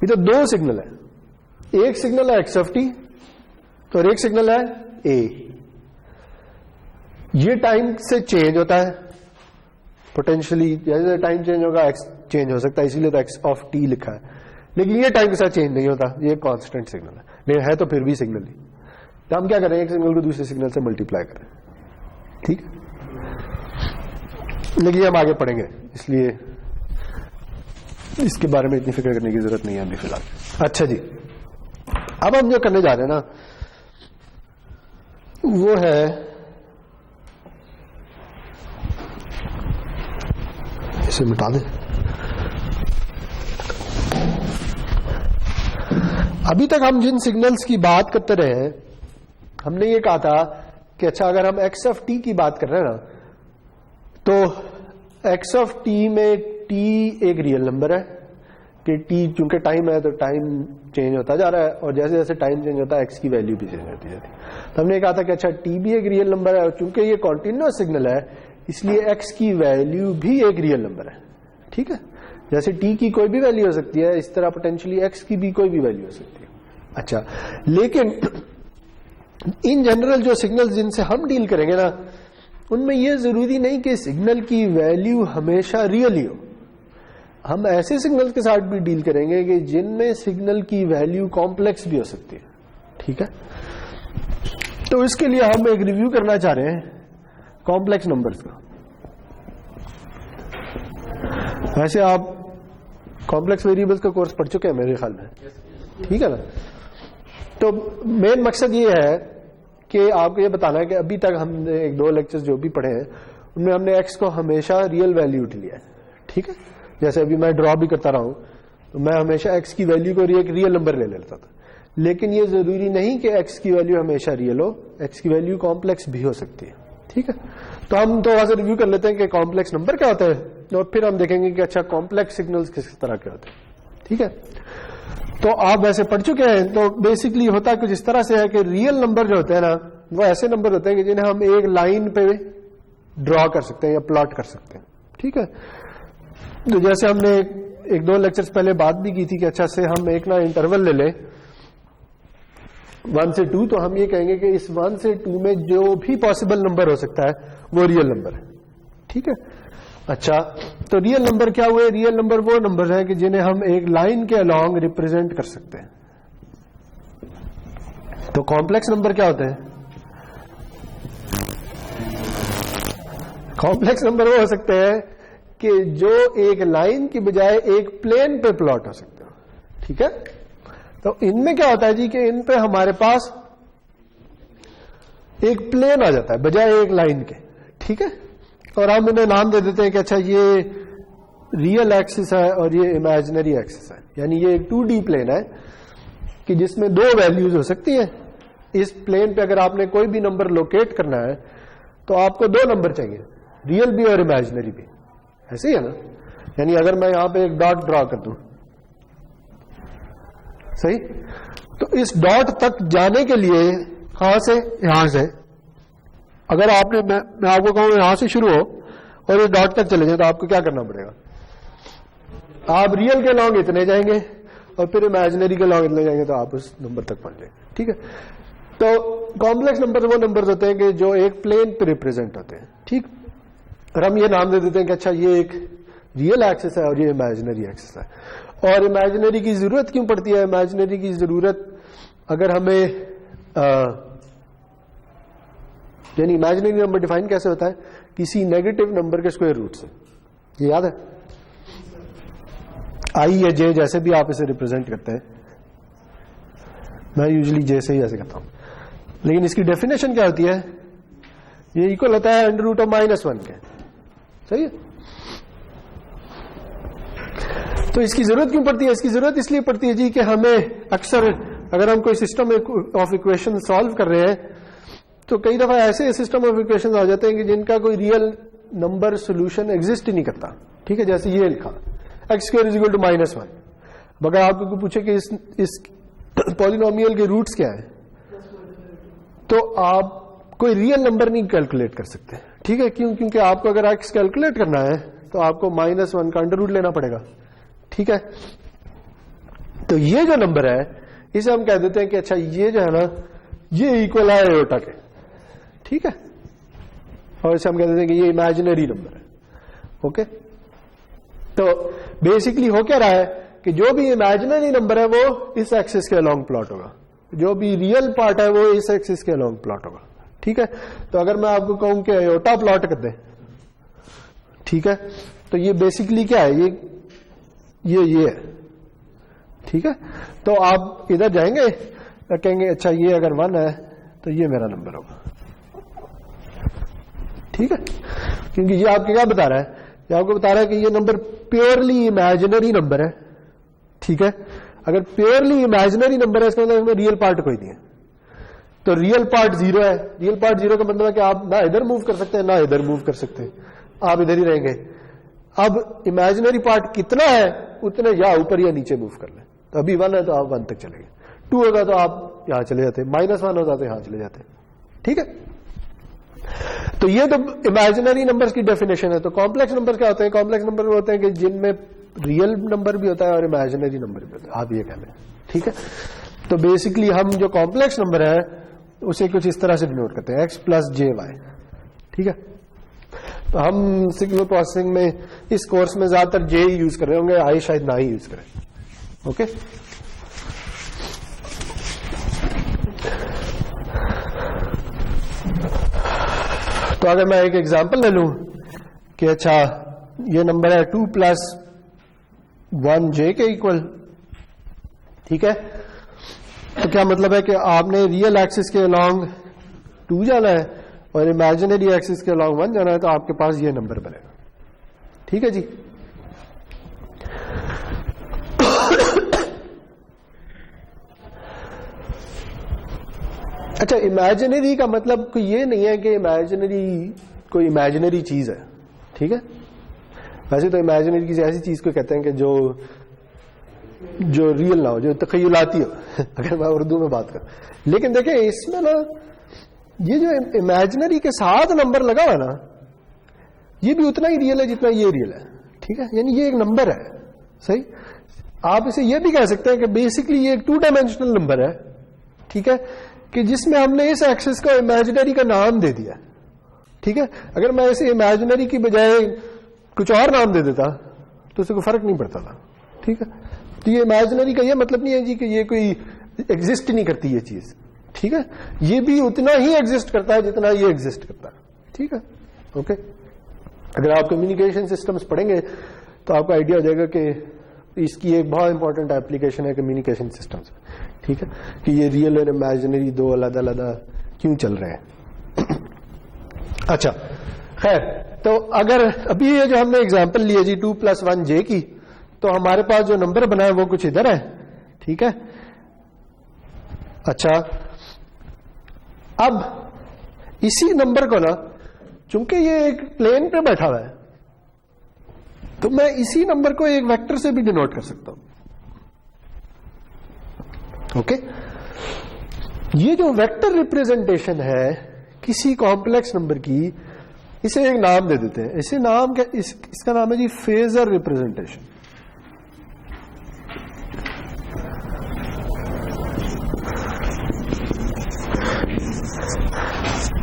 इधर दो सिग्नल है, एक सिग्नल है एक्स ऑफ टी और एक सिग्नल है ए। ये टाइम से चेंज होता है पोटेंशियली, जैसे टाइम चेंज होगा एक्स चेंज हो सकता है, इसीलिए तो एक्स ऑफ टी लिखा है, लेकिन ये टाइम के साथ चेंज नहीं होता, ये कांस्टेंट सिग्नल है, लेकिन है तो फिर भी सिग्नल ही। तो हम क्या करें, एक सिग्नल को दूसरे सिग्नल से मल्टीप्लाई करें। ठीक, लेकिन हम आगे पढ़ेंगे, इसलिए इसके बारे में इतनी फिक्र करने की जरूरत नहीं है अभी फिलहाल। अच्छा जी, अब हम जो करने जा रहे हैं ना वो है, इसे मिटा दें। अभी तक हम जिन सिग्नल्स की बात करते रहे हैं, हमने ये कहा था कि अच्छा अगर हम एक्स ऑफ टी की बात कर रहे हैं ना, तो एक्स ऑफ टी में टी एक रियल नंबर है कि टी चूंकि टाइम है तो टाइम चेंज होता जा रहा है, और जैसे जैसे टाइम चेंज होता है एक्स की वैल्यू भी चेंज होती जाती है। तो हमने कहा था कि अच्छा टी भी एक रियल नंबर है, और चूंकि ये कॉन्टिन्यूअस सिग्नल है इसलिए एक्स की वैल्यू भी एक रियल नंबर है। ठीक है, जैसे टी की कोई भी वैल्यू हो सकती है, इस तरह पोटेंशियली एक्स की भी कोई भी वैल्यू हो सकती है। अच्छा, लेकिन इन जनरल जो सिग्नल्स जिनसे हम डील करेंगे ना, उनमें यह जरूरी नहीं कि सिग्नल की वैल्यू हमेशा रियल ही हो। हम ऐसे सिग्नल के साथ भी डील करेंगे कि जिनमें सिग्नल की वैल्यू कॉम्प्लेक्स भी हो सकती है। ठीक है, तो इसके लिए हम एक रिव्यू करना चाह रहे हैं कॉम्प्लेक्स नंबर्स का। वैसे आप कॉम्प्लेक्स वेरिएबल्स का कोर्स पढ़ चुके हैं मेरे ख्याल में, ठीक है ना। तो मेन मकसद ये है कि आपको ये बताना है कि अभी तक हमने एक दो लेक्चर्स जो भी पढ़े हैं उनमें हमने एक्स को हमेशा रियल वैल्यू लिया है। ठीक है, जैसे अभी मैं ड्रॉ भी करता रहा हूं तो मैं हमेशा x की वैल्यू को एक रियल नंबर ले लेता था, लेकिन ये जरूरी नहीं कि x की वैल्यू हमेशा रियल हो, x की वैल्यू कॉम्प्लेक्स भी हो सकती है। ठीक है, तो हम थोड़ा सा रिव्यू कर लेते हैं कि कॉम्प्लेक्स नंबर क्या होता है, और फिर हम देखेंगे कि अच्छा कॉम्प्लेक्स सिग्नल्स किस तरह के होते हैं। ठीक है, तो आप वैसे पढ़ चुके हैं। तो बेसिकली होता कुछ इस तरह से है कि रियल नंबर जो होते हैं ना, वो ऐसे नंबर होते हैं कि जिन्हें हम एक लाइन पे ड्रॉ कर सकते हैं या प्लॉट कर सकते हैं। ठीक है, तो जैसे हमने एक दो लेक्चर्स पहले बात भी की थी कि अच्छा से हम एक ना इंटरवल ले लें 1 से 2, तो हम ये कहेंगे कि इस 1 से 2 में जो भी पॉसिबल नंबर हो सकता है वो रियल नंबर है। ठीक है, अच्छा तो रियल नंबर क्या हुए? रियल नंबर वो नंबर है कि जिन्हें हम एक लाइन के अलोंग रिप्रेजेंट कर सकते हैं। तो कॉम्प्लेक्स नंबर क्या होते हैं? कॉम्प्लेक्स नंबर वो हो सकते हैं कि जो एक लाइन की बजाय एक प्लेन पे प्लॉट हो सकते हैं। ठीक है, तो इनमें क्या होता है जी कि इन पे हमारे पास एक प्लेन आ जाता है बजाय एक लाइन के। ठीक है, और हम इन्हें नाम दे देते हैं कि अच्छा ये रियल एक्सिस है और ये इमेजिनरी एक्सिस है, यानी ये एक 2D प्लेन है कि जिसमें दो वैल्यूज हो सकती है। इस प्लेन पे अगर आपने कोई भी नंबर लोकेट करना है तो आपको दो नंबर चाहिए, रियल भी और इमेजिनरी भी। ऐसे ही है ना, यानी अगर मैं यहां पे एक डॉट ड्रॉ कर दूं, सही, तो इस डॉट तक जाने के लिए कहां से, यहां से, अगर आपने मैं आपको कहूं यहां से शुरू हो और इस डॉट तक चले जाए तो आपको क्या करना पड़ेगा? आप रियल के लॉन्ग इतने जाएंगे और फिर इमेजिनरी के लॉन्ग इतने जाएंगे तो आप उस नंबर तक पहुंच जाएंगे। ठीक है, तो कॉम्प्लेक्स नंबर वो नंबर होते हैं कि जो एक प्लेन पे रिप्रेजेंट होते हैं। ठीक, और हम ये नाम दे देते हैं कि अच्छा ये एक रियल एक्सिस है और ये इमेजिनरी एक्सिस है। और इमेजिनरी की जरूरत क्यों पड़ती है? इमेजिनरी की जरूरत अगर हमें यानी इमेजिनरी नंबर डिफाइन कैसे होता है? किसी नेगेटिव नंबर के स्क्वायर रूट से। ये याद है? आई या जे जैसे भी आप इसे रिप्रेजेंट करते हैं, मैं यूजुअली जे से ही ऐसे करता हूं, लेकिन इसकी डेफिनेशन क्या होती है? ये इक्वल होता है अंडर रूट ऑफ -1 के। सही है, तो इसकी जरूरत क्यों पड़ती है? इसकी जरूरत इसलिए पड़ती है जी कि हमें अक्सर अगर हम कोई सिस्टम ऑफ इक्वेशन सॉल्व कर रहे हैं तो कई दफा ऐसे सिस्टम ऑफ इक्वेशन आ जाते हैं कि जिनका कोई रियल नंबर सोल्यूशन एग्जिस्ट ही नहीं करता। ठीक है, जैसे ये लिखा x² = -1। अगर आपको पूछे कि इस पॉलिनोमियल के रूट्स क्या है तो आप कोई रियल नंबर नहीं कैलकुलेट कर सकते। ठीक है, क्यों? क्योंकि आपको अगर x कैलकुलेट करना है तो आपको -1 का अंडर रूट लेना पड़ेगा। ठीक है, तो ये जो नंबर है इसे हम कह देते हैं कि अच्छा ये जो है ना ये इक्वल है एयोटा के। ठीक है, और इसे हम कह देते हैं कि ये इमेजिनरी नंबर है। ओके, तो बेसिकली हो क्या रहा है कि जो भी इमेजिनरी नंबर है वो इस एक्सिस के अलोंग प्लॉट होगा, जो भी रियल पार्ट है वो इस एक्सिस के अलोंग प्लॉट होगा। ठीक है, तो अगर मैं आपको कहूं कि एयोटा प्लॉट कर दें, ठीक है, तो ये बेसिकली क्या है? ये है। ठीक है, तो आप इधर जाएंगे और कहेंगे अच्छा ये अगर 1 है तो ये मेरा नंबर होगा। ठीक है, क्योंकि ये आपको क्या बता रहा है? ये आपको बता रहा है कि ये नंबर प्योरली इमेजिनरी नंबर है। ठीक है, अगर प्योरली इमेजिनरी नंबर है इसका मतलब इसमें रियल पार्ट कोई नहीं है, तो रियल पार्ट 0 है। रियल पार्ट 0 का मतलब है कि आप ना इधर मूव कर सकते हैं ना इधर मूव कर सकते हैं, आप इधर ही रहेंगे। अब इमेजिनरी पार्ट कितना है उतने या ऊपर या नीचे मूव कर लें। तो अभी 1 है तो आप 1 तक चलेंगे, 2 होगा तो आप यहां चले जाते, -1 होता तो यहां चले जाते। ठीक है, तो ये तो इमेजिनरी नंबर्स की डेफिनेशन है। तो कॉम्प्लेक्स नंबर क्या होते हैं? कॉम्प्लेक्स नंबर वो होते हैं कि जिनमें रियल नंबर भी होता है और इमेजिनरी नंबर भी होता है, आप ये कह लें। ठीक है, तो बेसिकली हम जो कॉम्प्लेक्स नंबर है उसे कुछ इस तरह से डिनोट करते हैं x + jy। ठीक है, तो हम सिग्नल प्रोसेसिंग में इस कोर्स में ज्यादातर जे यूज कर रहे होंगे, आई शायद ना ही यूज करें। ओके, तो अगर मैं एक एग्जांपल ले लूं कि अच्छा ये नंबर है 2 + 1j के इक्वल। ठीक है, तो क्या मतलब है कि आपने रियल एक्सिस के अलोंग 2 जाना है और इमेजिनरी एक्सिस के अलोंग 1 जाना है, तो आपके पास ये नंबर बनेगा। ठीक है जी, अच्छा, इमेजिनरी का मतलब कोई ये नहीं है कि इमेजिनरी कोई इमेजिनरी चीज है, ठीक है। वैसे तो इमेजिनरी किसी ऐसी चीज को कहते हैं कि जो रियल ना हो, जो तखयलाती हो अगर मैं उर्दू में बात करूं। लेकिन देखें इसमें ना ये जो इमेजिनरी के साथ नंबर लगा हुआ ना, ये भी उतना ही रियल है जितना ये रियल है, ठीक है। यानी ये एक नंबर है, सही। आप इसे ये भी कह सकते हैं कि बेसिकली ये एक 2 डायमेंशनल नंबर है, ठीक है, कि जिसमें हमने इस एक्सिस को इमेजिनरी का नाम दे दिया, ठीक है। अगर मैं इसे इमेजिनरी की बजाय कुछ और नाम दे देता तो उससे कोई फर्क नहीं पड़ता था, ठीक है। तो ये इमेजिनरी का ये मतलब नहीं है जी कि ये कोई एग्जिस्ट नहीं करती ये चीज, ठीक है। ये भी उतना ही एग्जिस्ट करता है जितना ये एग्जिस्ट करता है, ठीक है, ओके। अगर आप कम्युनिकेशन सिस्टम्स पढ़ेंगे तो आपको आइडिया हो जाएगा कि इसकी एक बहुत इंपॉर्टेंट एप्लीकेशन है कम्युनिकेशन सिस्टम्स, ठीक है, कि ये रियल और इमेजिनरी दो अलग अलग क्यों चल रहे हैं। अच्छा, खैर, तो अगर अभी ये जो हमने एग्जांपल लिया जी 2 + 1 j की, तो हमारे पास जो नंबर बना है वो कुछ इधर है, ठीक है। अच्छा, अब इसी नंबर को ना, चूंकि ये एक प्लेन पे बैठा हुआ है, तो मैं इसी नंबर को एक वेक्टर से भी डिनोट कर सकता हूं, ओके। ये जो वेक्टर रिप्रेजेंटेशन है किसी कॉम्प्लेक्स नंबर की, इसे एक नाम दे देते हैं। इसे नाम क्या, इसका नाम है जी फेजर रिप्रेजेंटेशन,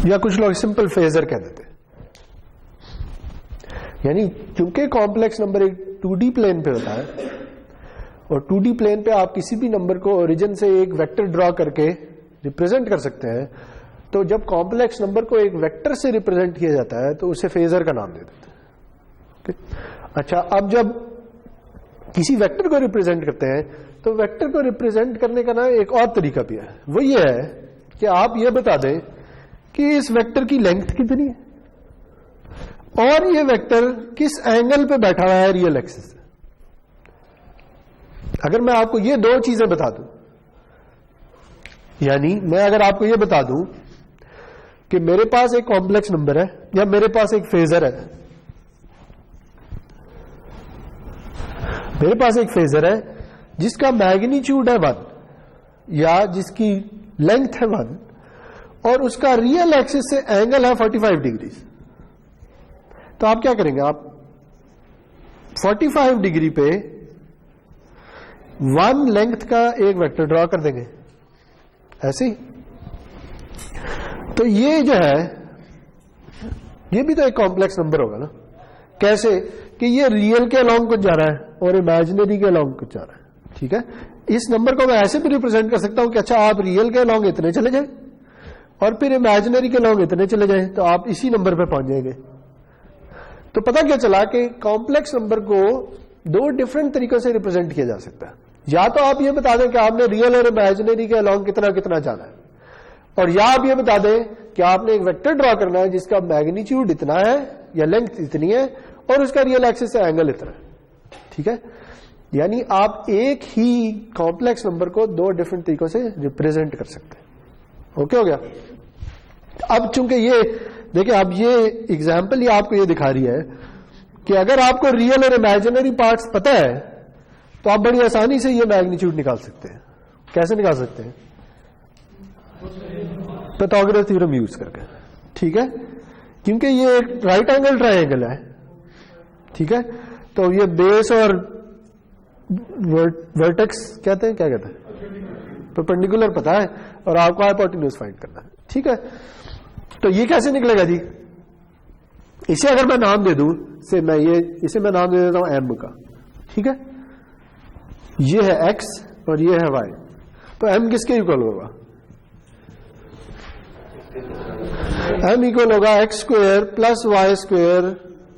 या कुछ लोग सिंपल फेजर कह देते हैं। यानी क्योंकि कॉम्प्लेक्स नंबर एक 2D प्लेन पे होता है, और 2D प्लेन पे आप किसी भी नंबर को ओरिजिन से एक वेक्टर ड्रॉ करके रिप्रेजेंट कर सकते हैं, तो जब कॉम्प्लेक्स नंबर को एक वेक्टर से रिप्रेजेंट किया जाता है तो उसे फेजर का नाम दे देते हैं, अच्छा, अब जब किसी वेक्टर को रिप्रेजेंट करते हैं तो वेक्टर को रिप्रेजेंट करने का ना एक और तरीका भी है। वो ये है कि आप ये बता दें कि इस वेक्टर की लेंथ कितनी है और ये वेक्टर किस एंगल पे बैठा हुआ है रियल एक्सिस से। अगर मैं आपको ये दो चीजें बता दूं, यानी मैं अगर आपको ये बता दूं कि मेरे पास एक कॉम्प्लेक्स नंबर है या मेरे पास एक फेजर है, मेरे पास एक फेजर है जिसका मैग्नीट्यूड है 1 या जिसकी लेंथ है 1 और उसका रियल एक्सिस से एंगल है 45 डिग्री, तो आप क्या करेंगे, आप 45 डिग्री पे 1 लेंथ का एक वेक्टर ड्रॉ कर देंगे, ऐसे ही। तो ये जो है ये भी तो एक कॉम्प्लेक्स नंबर होगा ना। कैसे कि ये रियल के अलोंग कुछ जा रहा है और इमेजिनरी के अलोंग कुछ जा रहा है, ठीक है। इस नंबर को मैं ऐसे भी रिप्रेजेंट कर सकता हूं कि अच्छा, आप रियल के अलोंग इतने चले जाए और फिर इमेजिनरी के अलोंग इतने चले जाए, तो आप इसी नंबर पे पहुंच जाएंगे। तो पता क्या चला कि कॉम्प्लेक्स नंबर को दो डिफरेंट तरीकों से रिप्रेजेंट किया जा सकता है। या तो आप ये बता दें कि आपने रियल और इमेजिनरी के अलोंग कितना कितना जाना है, और या आप ये बता दें कि आपने एक वेक्टर ड्रॉ करना है जिसका मैग्नीट्यूड इतना है या लेंथ इतनी है और उसका रियल एक्सिस से एंगल इतना है, ठीक है। यानी आप एक ही कॉम्प्लेक्स नंबर को दो डिफरेंट तरीकों से रिप्रेजेंट कर सकते हैं। ओके हो गया। अब चूंकि ये देखिए, अब ये एग्जाम्पल ये आपको ये दिखा रही है कि अगर आपको रियल और इमेजिनरी पार्ट्स पता है तो आप बड़ी आसानी से ये मैग्नीट्यूड निकाल सकते हैं। कैसे निकाल सकते हैं? पाइथागोरस थ्योरम यूज करके, ठीक है। क्योंकि ये एक राइट एंगल ट्रायंगल है, ठीक है। तो ये बेस और वर्टेक्स कहते हैं, क्या कहते हैं, परपेंडिकुलर पता है और आपको हाइपोटेन्यूज फाइंड करना है, ठीक है। तो ये कैसे निकलेगा जी? इसे अगर मैं नाम दे दूं, इसे मैं नाम दे देता हूं m का, ठीक है। ये है x और ये है y, तो m किसके इक्वल होगा? m इक्वल होगा x square plus y square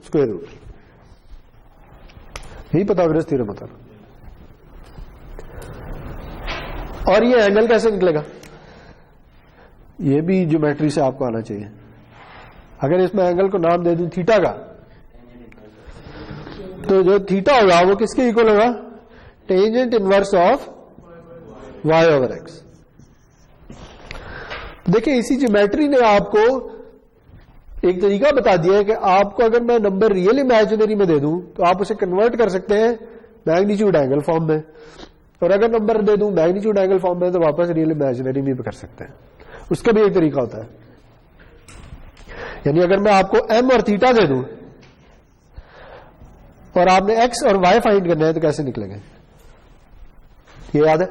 square root. यही पाइथागोरस थ्योरम होता है। और ये एंगल कैसे निकलेगा? ये भी ज्योमेट्री से आपको आना चाहिए। अगर इसमें एंगल को नाम दे दूं थीटा का, तो जो थीटा होगा वो किसके इक्वल होगा? Tangent inverse of y over x। देखिए इसी ज्योमेट्री ने आपको एक तरीका बता दिया है कि आपको अगर मैं नंबर रियल इमेजिनरी में दे दूं तो आप उसे कन्वर्ट कर सकते हैं मैग्नीट्यूड एंगल फॉर्म में, और अगर नंबर दे दूं मैग्नीट्यूड एंगल फॉर्म में तो वापस रियल इमेजिनरी में भी कर सकते हैं। उसका भी एक तरीका होता है। यानी अगर मैं आपको एम और थीटा दे दूं और आपने एक्स और वाई फाइंड करना है तो कैसे निकलेंगे, ये याद है?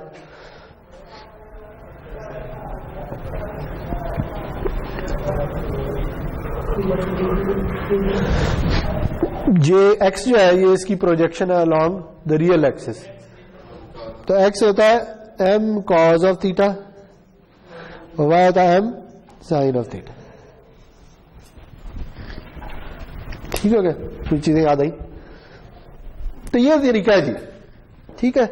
जे एक्स जो है ये इसकी प्रोजेक्शन है अलोंग द रियल एक्सिस, तो एक्स होता है एम कॉज ऑफ थीटा और वाई होता है एम साइन ऑफ थीटा। ठीक हो गया? कुछ चीजें याद आई? तो ये तरीका है जी। ठीक है,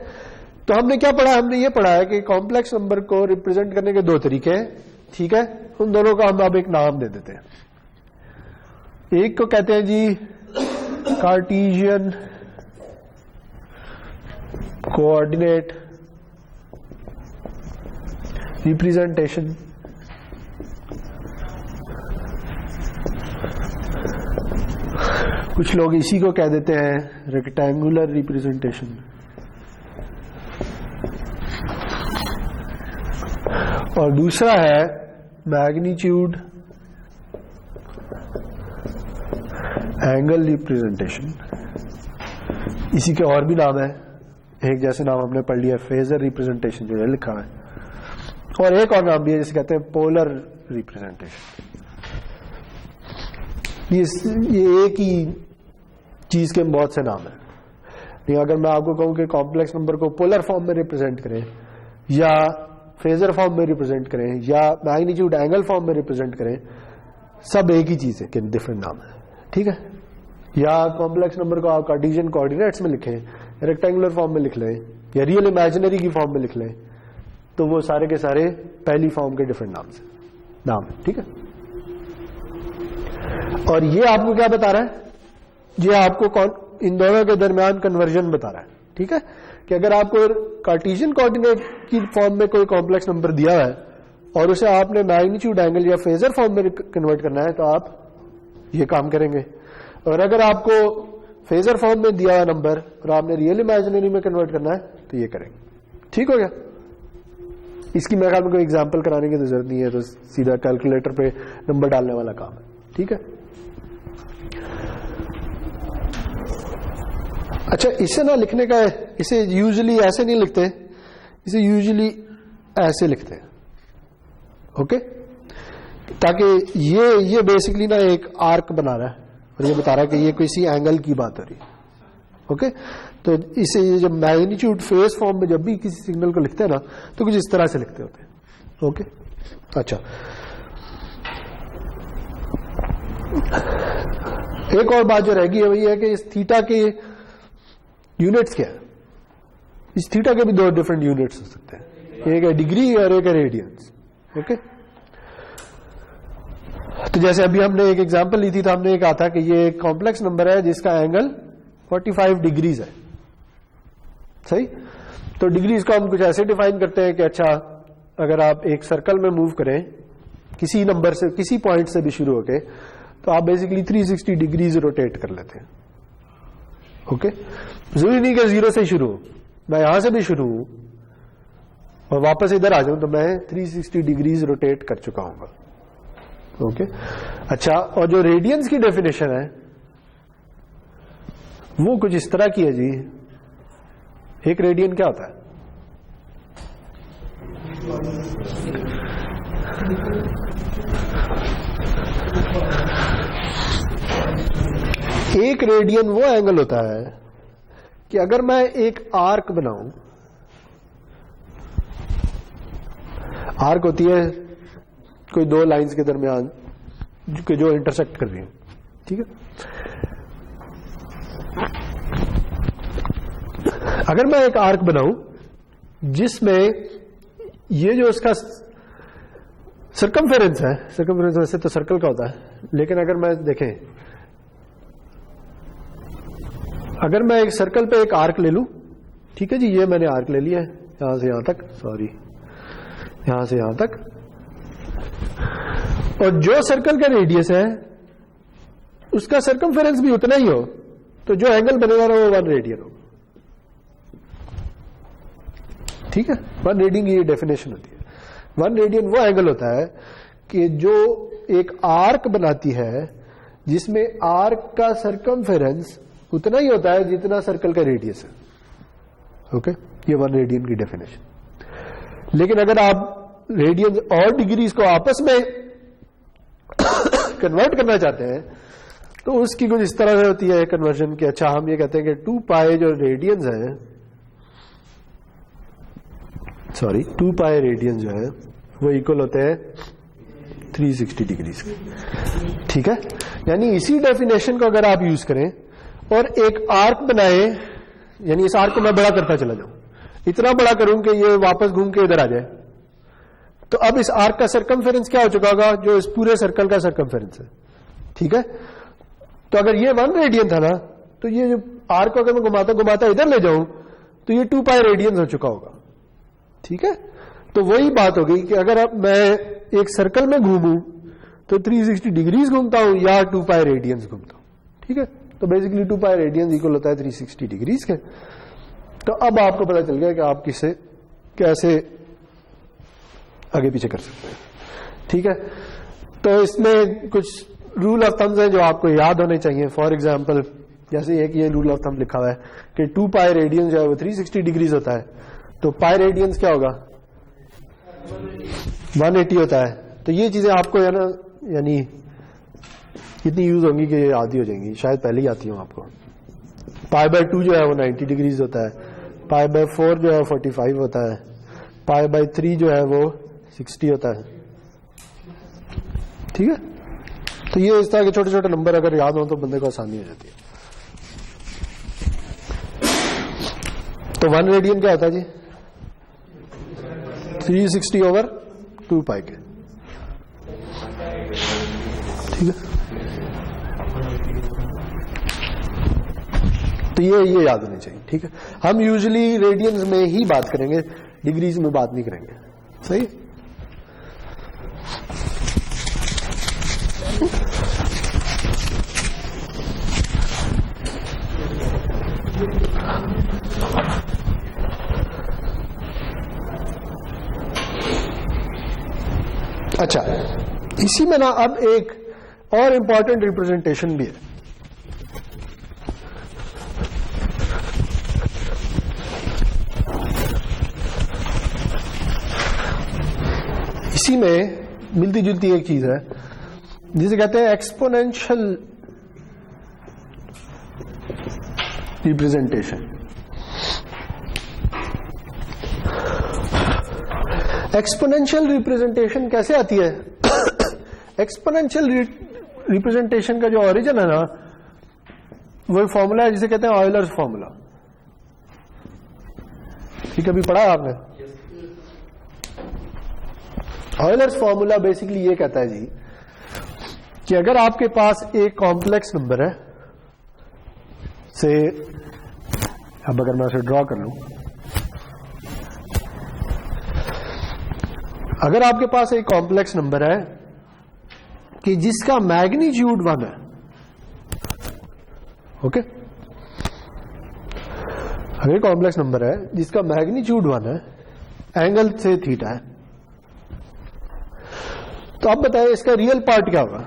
तो हमने क्या पढ़ा? हमने ये पढ़ा है कि कॉम्प्लेक्स नंबर को रिप्रेजेंट करने के दो तरीके हैं। ठीक है, उन दोनों का हम अब एक नाम दे देते हैं। एक को कहते हैं जी कार्टेशियन कोऑर्डिनेट रिप्रेजेंटेशन, कुछ लोग इसी को कह देते हैं रेक्टेंगुलर रिप्रेजेंटेशन, और दूसरा है मैग्नीट्यूड एंगल रिप्रेजेंटेशन। इसी के और भी नाम है, एक जैसे नाम हमने पढ़ लिया फेजर रिप्रेजेंटेशन जो है लिखा है, और एक और नाम भी है जिसे कहते हैं पोलर रिप्रेजेंटेशन। ये एक ही चीज के बहुत से नाम है। नहीं, अगर मैं आपको कहूं कि कॉम्प्लेक्स नंबर को पोलर फॉर्म में रिप्रेजेंट करें या फेजर फॉर्म में रिप्रेजेंट करें या मैग्नीट्यूड एंगल फॉर्म में रिप्रेजेंट करें, सब एक ही चीज है कि डिफरेंट नाम है। ठीक है, या कॉम्प्लेक्स नंबर को आप कार्टेशियन कोऑर्डिनेट्स में लिखें, रेक्टेंगुलर फॉर्म में लिख लें या रियल इमेजिनरी की फॉर्म में लिख लें, तो वो सारे के सारे पहली फॉर्म के डिफरेंट नाम है। ठीक है, और ये आपको क्या बता रहा है? ये आपको इन दोनों के दरमियान कन्वर्जन बता रहा है। ठीक है, कि अगर आपको कार्टेशियन कोऑर्डिनेट की फॉर्म में कोई कॉम्प्लेक्स नंबर दिया है और उसे आपने मैग्नीट्यूड एंगल या फेजर फॉर्म में कन्वर्ट करना है तो आप ये काम करेंगे, और अगर आपको फेजर फॉर्म में दिया है नंबर और आपने रियल इमेजिनरी में कन्वर्ट करना है तो ये करेंगे। ठीक हो गया? इसकी मेरे ख्याल में कोई एग्जांपल कराने की तो जरूरत नहीं है, तो सीधा कैलकुलेटर पे नंबर डालने वाला काम है। ठीक है, अच्छा इसे ना लिखने का, इसे यूजुअली ऐसे नहीं लिखते, इसे यूजुअली ऐसे लिखते हैं। ओके, ताकि ये बेसिकली ना एक आर्क बना रहा है और ये बता रहा है कि ये किसी एंगल की बात हो रही है। ओके, तो इसे जब मैग्नीट्यूड फेज फॉर्म में जब भी किसी सिग्नल को लिखते हैं ना तो कुछ इस तरह से लिखते होते हैं। ओके, अच्छा एक और बात जो रहेगी है वही है कि इस थीटा के यूनिट्स क्या है। इस थीटा के भी दो डिफरेंट यूनिट्स हो सकते हैं, एक है डिग्री और एक है रेडियंस। ओके, तो जैसे अभी हमने एक एग्जांपल ली थी तो हमने कहा था कि ये एक कॉम्प्लेक्स नंबर है जिसका एंगल 45 डिग्रीज है। सही, तो डिग्रीज को हम कुछ ऐसे डिफाइन करते हैं कि अच्छा अगर आप एक सर्कल में मूव करें किसी नंबर से, किसी पॉइंट से भी शुरू होके, तो आप बेसिकली 360 डिग्रीज रोटेट कर लेते हैं। ओके, जरूरी नहीं कि 0 से शुरू हो, मैं यहां से भी शुरू हूं और वापस इधर आ जाऊं तो मैं 360 डिग्रीज रोटेट कर चुका हूंगा। ओके, अच्छा, और जो रेडियंस की डेफिनेशन है वो कुछ इस तरह की है जी। एक रेडियन क्या होता है? एक रेडियन वो एंगल होता है कि अगर मैं एक आर्क बनाऊं, आर्क होती है कोई दो लाइंस के दरमियान जो इंटरसेक्ट कर रही है। ठीक है, अगर मैं एक आर्क बनाऊं जिसमें ये जो इसका सर्कमफेरेंस है, सर्कमफेरेंस वैसे तो सर्कल का होता है, लेकिन अगर मैं देखें, अगर मैं एक सर्कल पे एक आर्क ले लूं, ठीक है जी, ये मैंने आर्क ले लिया है यहां से यहां तक, सॉरी यहां से यहां तक, और जो सर्कल का रेडियस है उसका सर्कमफेरेंस भी उतना ही हो, तो जो एंगल बनेगा वो 1 रेडियन होगा। ठीक है, 1 रेडियन की ये डेफिनेशन होती है। 1 रेडियन वो एंगल होता है कि जो एक आर्क बनाती है जिसमें आर्क का सर्कमफेरेंस उतना ही होता है जितना सर्कल का रेडियस है। ओके, ये 1 रेडियन की डेफिनेशन। लेकिन अगर आप रेडियन और डिग्रीज को आपस में कन्वर्ट करना चाहते हैं तो उसकी कुछ इस तरह से होती है कन्वर्जन कि अच्छा हम ये कहते हैं कि 2 पाई जो रेडियंस है, सॉरी 2 पाई रेडियन जो है वो इक्वल होते हैं 360 डिग्रीज के। ठीक है, यानी इसी डेफिनेशन को अगर आप यूज करें और एक आर्क बनाए, यानी इस आर्क को मैं बड़ा करता चला जाऊं, इतना बड़ा करूं कि ये वापस घूम के इधर आ जाए, तो अब इस आर्क का सर्कमफेरेंस क्या हो चुका होगा, जो इस पूरे सर्कल का सर्कमफेरेंस है। ठीक है, तो अगर ये 1 रेडियन था ना, तो ये जो आर्क को अगर मैं घुमाता घुमाता इधर ले जाऊं तो ये 2 पाई रेडियन हो चुका होगा। ठीक है, तो वही बात हो गई कि अगर अब मैं एक सर्कल में घूमूं तो 360 डिग्रीज घूमता हूं या 2 पाई रेडियंस घूमता हूं। ठीक है, तो बेसिकली 2 पाई रेडियंस इक्वल होता है 360 डिग्रीज के। तो अब आपको पता चल गया कि आप किसे कैसे आगे पीछे कर सकते हैं। ठीक है, तो इसमें कुछ रूल ऑफ थम्स हैं जो आपको याद होने चाहिए। फॉर एग्जाम्पल, जैसे एक ये रूल ऑफ थम्ब लिखा हुआ है कि 2 पाई रेडियंस जो है वो 360 डिग्रीज होता है, तो पाई रेडियंस क्या होगा, 180 होता है। तो ये चीजें आपको है ना, यानी कितनी यूज होंगी कि ये आधी हो जाएंगी, शायद पहले ही आती हूँ आपको। पाई बाय 2 जो है वो 90 डिग्रीज होता है, पाई बाय 4 जो है 45 होता है, पाई बाय 3 जो है वो 60 होता है। ठीक है, तो ये इस तरह के छोटे छोटे नंबर अगर याद हो तो बंदे को आसानी हो जाती है। तो 1 रेडियन क्या होता है जी, 360 ओवर 2 पाई के। ठीक है, तो ये याद होनी चाहिए। ठीक है, हम यूजुअली रेडियंस में ही बात करेंगे, डिग्रीज में बात नहीं करेंगे। सही, अच्छा, इसी में ना अब एक और इंपॉर्टेंट रिप्रेजेंटेशन भी है। इसी में मिलती जुलती एक चीज है जिसे कहते हैं एक्सपोनेंशियल रिप्रेजेंटेशन। एक्सपोनेंशियल रिप्रेजेंटेशन कैसे आती है? एक्सपोनेंशियल रिप्रेजेंटेशन का जो ओरिजिन है ना, वो फॉर्मूला है जिसे कहते हैं ऑयलर्स फॉर्मूला। ठीक है, अभी पढ़ा आपने? ऑयलर्स फॉर्मूला बेसिकली ये कहता है जी कि अगर आपके पास एक कॉम्प्लेक्स नंबर है, से अब अगर मैं उसे ड्रॉ कर लूं, अगर आपके पास एक कॉम्प्लेक्स नंबर है कि जिसका मैग्नीट्यूड 1 है, ओके, अगर कॉम्प्लेक्स नंबर है जिसका मैग्नीट्यूड 1 है, एंगल से थीटा है, तो आप बताएं इसका रियल पार्ट क्या होगा?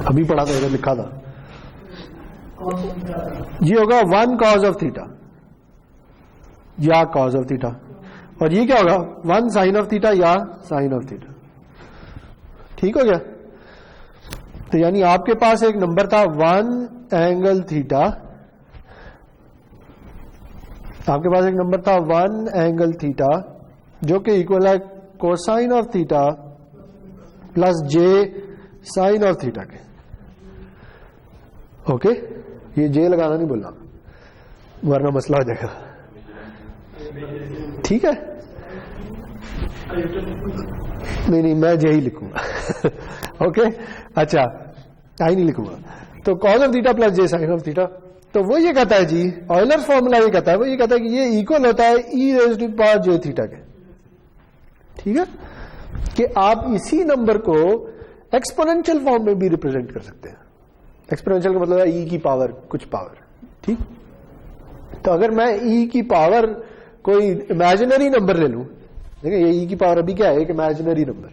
अभी पढ़ा था, लिखा था, ये होगा 1 cos ऑफ थीटा या cos ऑफ थीटा, और ये क्या होगा 1 sin ऑफ थीटा या sin ऑफ थीटा। ठीक हो गया? तो यानी आपके पास एक नंबर था 1 एंगल थीटा, आपके पास एक नंबर था 1 एंगल थीटा जो कि इक्वल है cosine of theta plus J sine of theta के। ओके, ये जे लगाना नहीं बोलना वरना मसला हो जाएगा। ठीक है, नहीं मैं जे ही लिखूंगा। ओके, अच्छा आई नहीं लिखूंगा। तो cos of theta plus J sine of theta, तो वो ये कहता है जी, ऑयलर्स फॉर्मूला ये कहता है, वो ये कहता है कि ये इक्वल होता है e raise to power j theta के। ठीक है, कि आप इसी नंबर को एक्सपोनेंशियल फॉर्म में भी रिप्रेजेंट कर सकते हैं। एक्सपोनेंशियल का मतलब है e की पावर कुछ पावर। ठीक, तो अगर मैं e की पावर कोई इमेजिनरी नंबर ले लूं, देखिए ये e की पावर अभी क्या है, एक इमेजिनरी नंबर।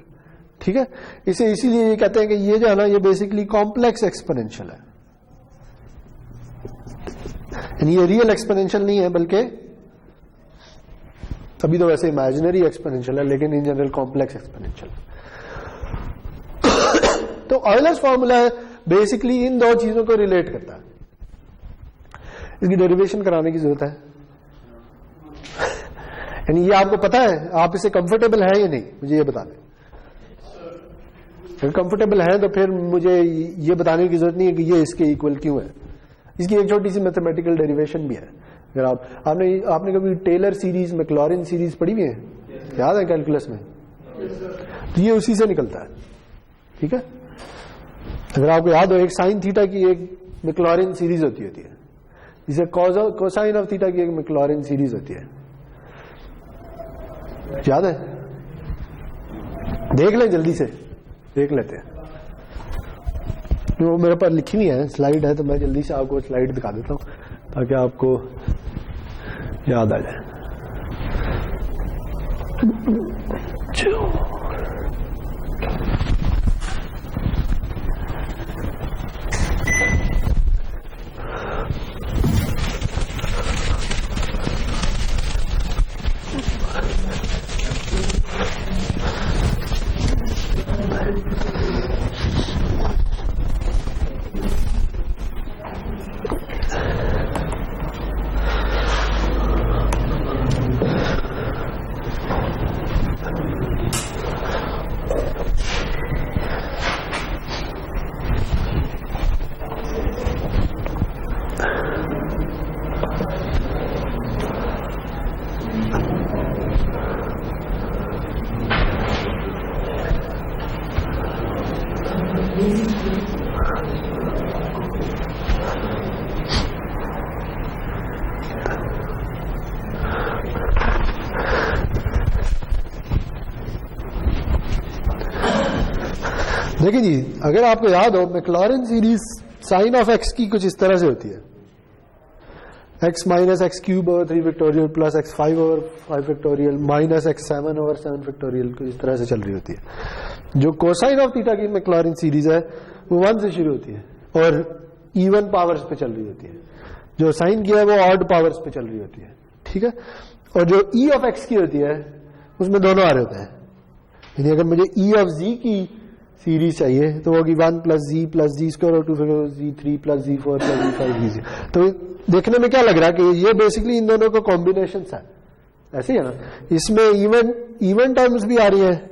ठीक है, इसे इसीलिए ये कहते हैं कि ये जो है ना, ये बेसिकली कॉम्प्लेक्स एक्सपोनेंशियल है, यानी ये रियल एक्सपोनेंशियल नहीं है, बल्कि अभी तो वैसे इमेजिनरी एक्सपोनेंशियल है, लेकिन इन जनरल कॉम्प्लेक्स एक्सपोनेंशियल। तो ऑयलर्स फॉर्मूला बेसिकली इन दो चीजों को रिलेट करता है। इसकी डेरिवेशन कराने की जरूरत है, यानी ये आपको पता है, आप इससे कंफर्टेबल है या नहीं, मुझे ये बता दें। अगर कंफर्टेबल है तो फिर मुझे ये बताने की जरूरत नहीं है कि ये इसके इक्वल क्यों है। इसकी एक छोटी सी मैथमेटिकल डेरिवेशन भी है। अगर आपने कभी टेलर सीरीज, मैक्लॉरिन सीरीज पढ़ी हुई है, याद है कैलकुलस में? तो ये उसी से निकलता है। ठीक है, अगर आपको याद हो, एक साइन थीटा की एक मैक्लॉरिन सीरीज होती है, जिसे कोसाइन ऑफ थीटा की एक मैक्लॉरिन सीरीज होती है। याद है? देख लें, जल्दी से देख लेते हैं। वो मेरे पास लिखी हुई है, स्लाइड है, तो मैं जल्दी से आपको स्लाइड दिखा देता हूं ताकि आपको याद आ जाए। देखिए जी, अगर आपको याद हो, Maclaurin series sine of X की कुछ इस तरह से होती है, X minus X cube over 3 factorial plus X 5 over 5 factorial minus X 7 over 7 factorial, कुछ इस तरह से चल रही होती है। जो कोसाइन ऑफ थीटा की मैक्लॉरिन सीरीज है वो 1 से शुरू होती है और इवन पावर्स पे चल रही होती है। जो साइन की है वो ऑड पावर्स पे चल रही होती है। ठीक है, और जो ई ऑफ एक्स की होती है उसमें दोनों आ रहे होते हैं। यानी अगर मुझे ई ऑफ जी की सीरीज चाहिए तो होगी 1 प्लस जी स्क्वायर और 2 जी3 प्लस जी4 प्लस जी5 जी। तो देखने में क्या लग रहा है कि ये बेसिकली इन दोनों का कॉम्बिनेशन है, ऐसे ही है ना। इसमें इवन टर्म्स भी आ रही है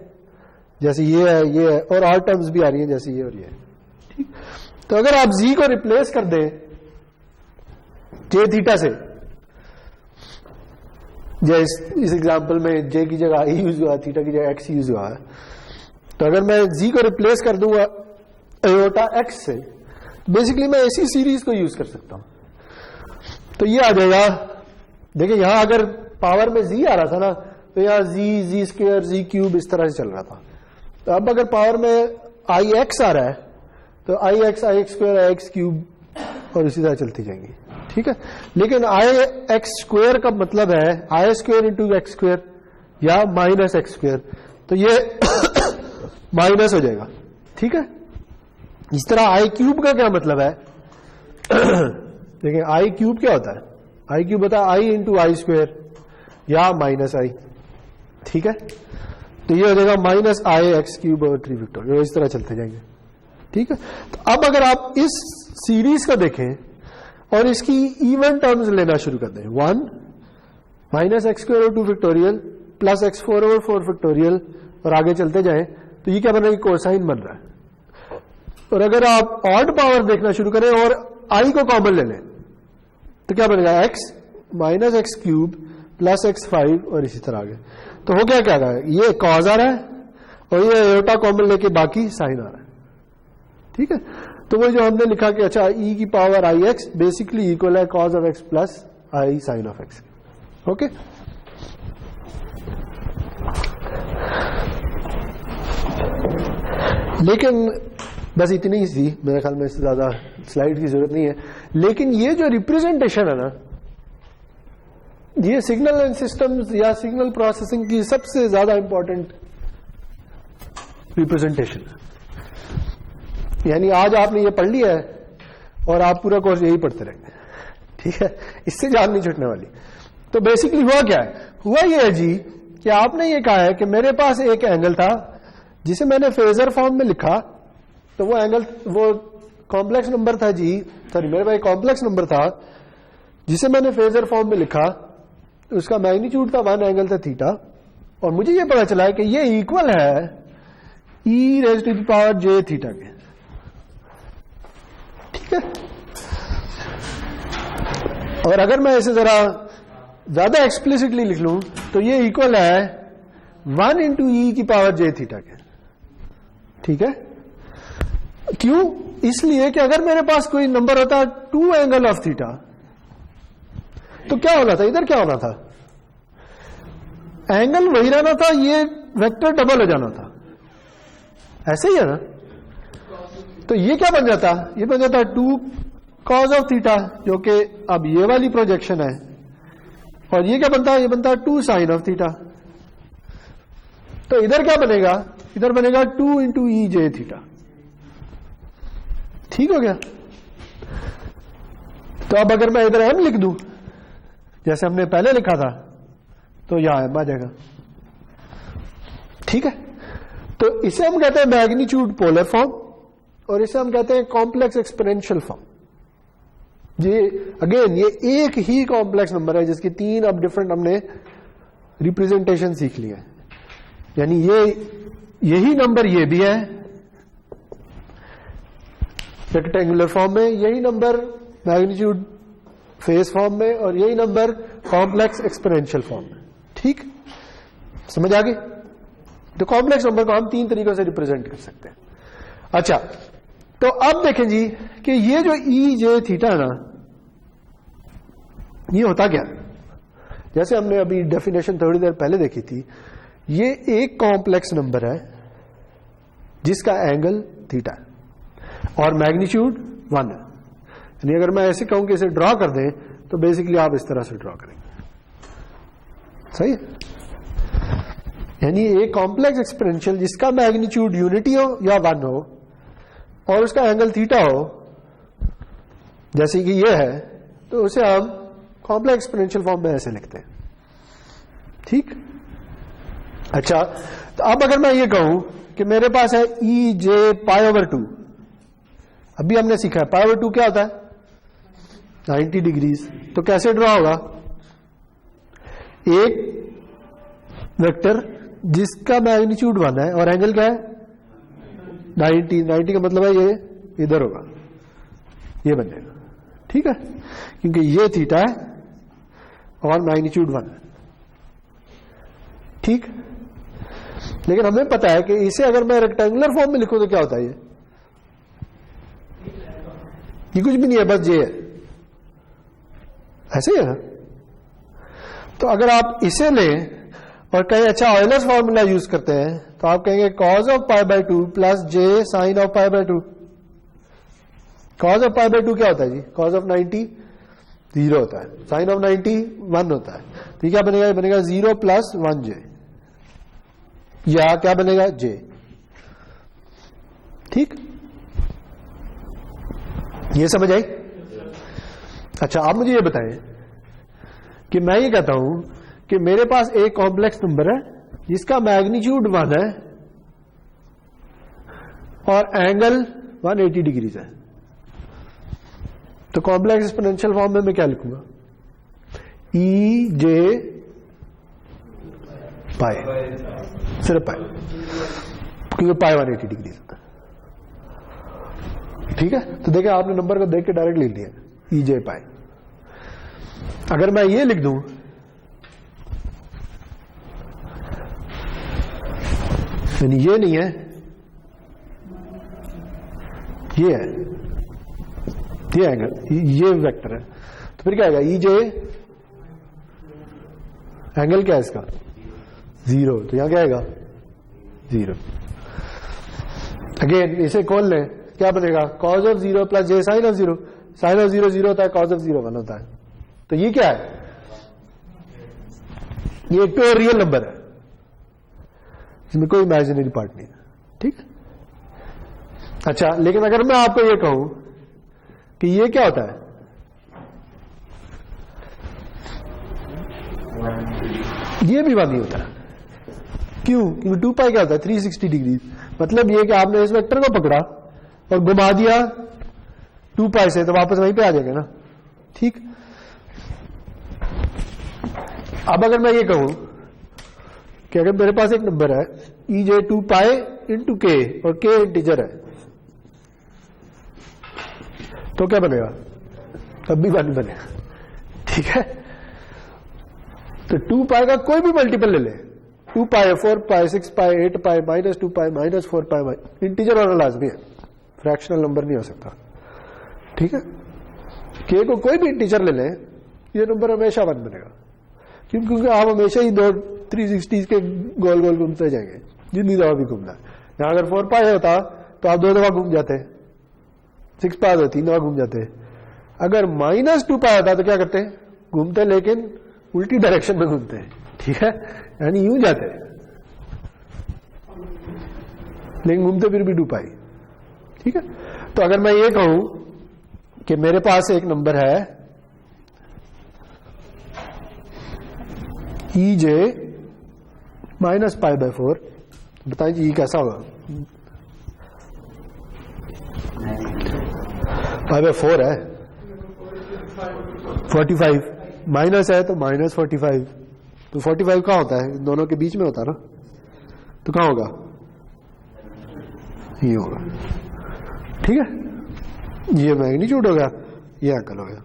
जैसे ये है, और ऑड टर्म्स भी आ रही है जैसे ये और ये। ठीक, तो अगर आप जी को रिप्लेस कर दें जे थीटा से, इस एग्जांपल में जे की जगह ई यूज हुआ, थीटा की जगह एक्स यूज हुआ है, तो अगर मैं जी को रिप्लेस कर दूंगा एयोटा एक्स से, बेसिकली मैं ऐसी सीरीज को यूज कर सकता हूं। तो ये आ जाएगा, देखिए यहां अगर पावर में जी आ रहा था ना, तो यहां जी स्क्वायर जी क्यूब इस तरह से चल रहा था। तो अब अगर पावर में आई एक्स आ रहा है तो आई एक्स स्क्वायर आई एक्स क्यूब और इसी तरह चलती जाएंगी। ठीक है, लेकिन आई एक्स स्क्वायर का मतलब है आई स्क्वायर इंटू एक्स स्क्वायर या माइनस एक्स स्क्वायर, तो ये माइनस हो जाएगा। ठीक है, इस तरह आई क्यूब का क्या मतलब है देखिए आई क्यूब क्या होता है, आई क्यूब होता है आई इंटू आई स्क्वायर या माइनस आई। ठीक है, तो ये हो जाएगा माइनस आई एक्स क्यूब ओवर 3 फैक्टोरियल, इस तरह चलते जाएंगे। ठीक है, तो अब अगर आप इस सीरीज को देखें और इसकी इवन टर्म्स लेना शुरू कर दें, 1 minus x square over 2 factorial plus x 4 over 4 factorial और आगे चलते जाएं, तो ये क्या बन रहा है, कोसाइन बन रहा है। और अगर आप ऑड पावर देखना शुरू करें और आई को कॉमन ले लें तो क्या बनेगा, x minus X cube plus X 5 और इसी तरह आगे। तो हो गया क्या, ये कॉज आ रहा है और ये एयोटा कॉमन लेके बाकी साइन आ रहा है। ठीक है, तो वो जो हमने लिखा कि अच्छा e की power I X basically equal है cos of X plus I sine of X. Okay, लेकिन बस इतनी ही थी, मेरे ख्याल में इससे ज्यादा स्लाइड की जरूरत नहीं है। लेकिन ये जो रिप्रेजेंटेशन है ना, ये सिग्नल एंड सिस्टम्स या सिग्नल प्रोसेसिंग की सबसे ज्यादा इंपॉर्टेंट रिप्रेजेंटेशन है। यानी आज आपने ये पढ़ लिया है और आप पूरा कोर्स यही पढ़ते रहेंगे, ठीक है, इससे जान नहीं छूटने वाली। तो बेसिकली हुआ क्या है, हुआ ये है जी कि आपने ये कहा है कि मेरे पास एक एंगल था जिसे मैंने फेजर फॉर्म में लिखा, तो वो एंगल वो कॉम्प्लेक्स नंबर था जी, सॉरी मेरे पास एक कॉम्प्लेक्स नंबर था जिसे मैंने फेजर फॉर्म में लिखा, उसका मैग्नीट्यूड था 1 एंगल था थीटा, और मुझे ये पता चला है कि ये इक्वल है E raise to the power J theta के, ठीक है। और अगर मैं इसे जरा ज्यादा एक्सप्लिसिटली लिख लूं तो ये इक्वल है 1 इंटू ई की पावर जे थीटा के, ठीक है। क्यों? इसलिए कि अगर मेरे पास कोई नंबर होता 2 एंगल ऑफ थीटा तो क्या होना था, इधर क्या होना था, एंगल वही रहना था, ये वेक्टर डबल हो जाना था, ऐसे ही है ना। तो ये क्या बन जाता, ये बन जाता 2 कॉज ऑफ थीटा, जो कि अब ये वाली प्रोजेक्शन है, और ये क्या बनता है, ये बनता है 2 साइन ऑफ थीटा। तो इधर क्या बनेगा, इधर बनेगा 2 इंटू ई जे थीटा, ठीक हो गया। तो अब अगर मैं इधर एम लिख दूं जैसे हमने पहले लिखा था, तो यहां एम आ जाएगा, ठीक है। तो इसे हम कहते हैं मैग्नीट्यूड पोलर फॉर्म, और इसे हम कहते हैं कॉम्प्लेक्स एक्सपोनेंशियल फॉर्म। ये अगेन ये एक ही कॉम्प्लेक्स नंबर है जिसकी 3 अब डिफरेंट हमने रिप्रेजेंटेशन सीख लिया है। यानी ये यही नंबर ये भी है रेक्टेंगुलर फॉर्म में, यही नंबर मैग्नीट्यूड फेस फॉर्म में, और यही नंबर कॉम्प्लेक्स एक्सपोनेंशियल फॉर्म में, ठीक, समझ आ गई। तो कॉम्प्लेक्स नंबर को हम 3 तरीकों से रिप्रेजेंट कर सकते हैं। अच्छा, तो अब देखें जी कि ये जो ई जे थीटा है ना, ये होता क्या, जैसे हमने अभी डेफिनेशन थोड़ी देर पहले देखी थी, ये एक कॉम्प्लेक्स नंबर है जिसका एंगल थीटा है और मैग्नीट्यूड 1 है। यानी अगर मैं ऐसे कहूं कि इसे ड्रॉ कर दें तो बेसिकली आप इस तरह से ड्रॉ करेंगे, सही है। यानी एक कॉम्प्लेक्स एक्सपोनेंशियल जिसका मैग्नीट्यूड यूनिटी हो या 1 हो और उसका एंगल थीटा हो, जैसे कि ये है, तो उसे हम कॉम्प्लेक्स एक्सपोनेंशियल फॉर्म में ऐसे लिखते हैं, ठीक। अच्छा, तो अब अगर मैं ये कहूं कि मेरे पास है ई जे पाई ओवर 2, अभी हमने सीखा है पाई ओवर 2 क्या होता है 90 डिग्रीज, तो कैसे ड्रॉ होगा, एक वेक्टर जिसका मैग्नीट्यूड 1 है और एंगल क्या है 90 का मतलब है ये इधर होगा, ये बन जाएगा, ठीक है, क्योंकि ये थीटा है और मैग्नीट्यूड 1 है, ठीक। लेकिन हमें पता है कि इसे अगर मैं रेक्टेंगुलर फॉर्म में लिखूं तो क्या होता है, ये कुछ भी नहीं है, बस ये है, ऐसे ही है ना। तो अगर आप इसे लें और कहें अच्छा ऑयलर्स फॉर्मूला यूज करते हैं, तो आप कहेंगे cos of pi by 2 plus J sine of pi by 2। Cos of pi by 2 क्या होता है जी, कॉज ऑफ 90 0 होता है, साइन ऑफ 90 1 होता है, तो क्या बनेगा, बनेगा 0 प्लस 1 जे, या क्या बनेगा जे, ठीक, ये समझ आई। अच्छा, आप मुझे ये बताएं कि मैं ये कहता हूं कि मेरे पास एक कॉम्प्लेक्स नंबर है जिसका मैग्नीट्यूड 1 है और एंगल 180 डिग्रीज है, तो कॉम्प्लेक्स एक्सपोनेंशियल फॉर्म में मैं क्या लिखूंगा, ई जे पाई, सिर्फ पाई, क्योंकि पाई 180 डिग्रीज है, ठीक है। तो देखिए आपने नंबर को देख के डायरेक्ट लिख लिया ई जे पाई। अगर मैं ये लिख दूं यानी ये नहीं है, ये है, ये एंगल, ये वेक्टर है, तो फिर क्या आएगा, ई जे एंगल क्या है इसका 0, तो यहां क्या आएगा 0। अगेन इसे खोल लें, क्या बनेगा cos of 0 plus J sine of 0, sine of 0 0 होता है, cos ऑफ 0 1 होता है, तो ये क्या है, ये एक प्योर रियल नंबर है, इसमें कोई इमेजिनरी पार्ट नहीं है, ठीक। अच्छा, लेकिन अगर मैं आपको ये कहूं कि ये क्या होता है, ये भी 1 ही होता है, क्यों, क्योंकि 2 पाई क्या होता है 360 डिग्री, मतलब ये कि आपने इस वेक्टर को पकड़ा और घुमा दिया 2 पाई से, तो वापस वहीं पे आ जाएगा ना, ठीक। अब अगर मैं ये कहूं कि अगर मेरे पास एक नंबर है ई जे 2 पाई इंटू के और के इंटीजर है, तो क्या बनेगा, तब भी 1 बनेगा, ठीक है। तो 2 पाई का कोई भी मल्टीपल ले ले, 2 पाई 4 पाई 6 पाई 8 पाई माइनस 2 पाई माइनस 4 पाई, इंटीजर होना लाजमी है, फ्रैक्शनल नंबर नहीं हो सकता, ठीक है। के को कोई भी इंटीजर ले लें, ये नंबर हमेशा 1 बनेगा, क्योंकि आप हमेशा ही 360 के गोल गोल घूमते जाएंगे, जितनी दफा भी घूमना है। यहां अगर 4 पाई होता तो आप 2 दफा घूम जाते, 6 पाई होता 3 दफा घूम जाते, अगर माइनस 2 पाई होता तो क्या करते, घूमते लेकिन उल्टी डायरेक्शन में घूमते हैं, ठीक है, यानी यूं जाते लेकिन घूमते फिर भी 2 पाई, ठीक है। तो अगर मैं ये कहूं कि मेरे पास एक नंबर है ई जे माइनस पाई बाय 4, बताइए जी कैसा होगा, पाई बाय 4 है, 45 माइनस है तो माइनस 45, तो 45 कहां होता है, दोनों के बीच में होता है ना, तो कहां होगा, ये होगा, ठीक है। ये मैग्नीट्यूड हो गया, ये एंगल हो गया,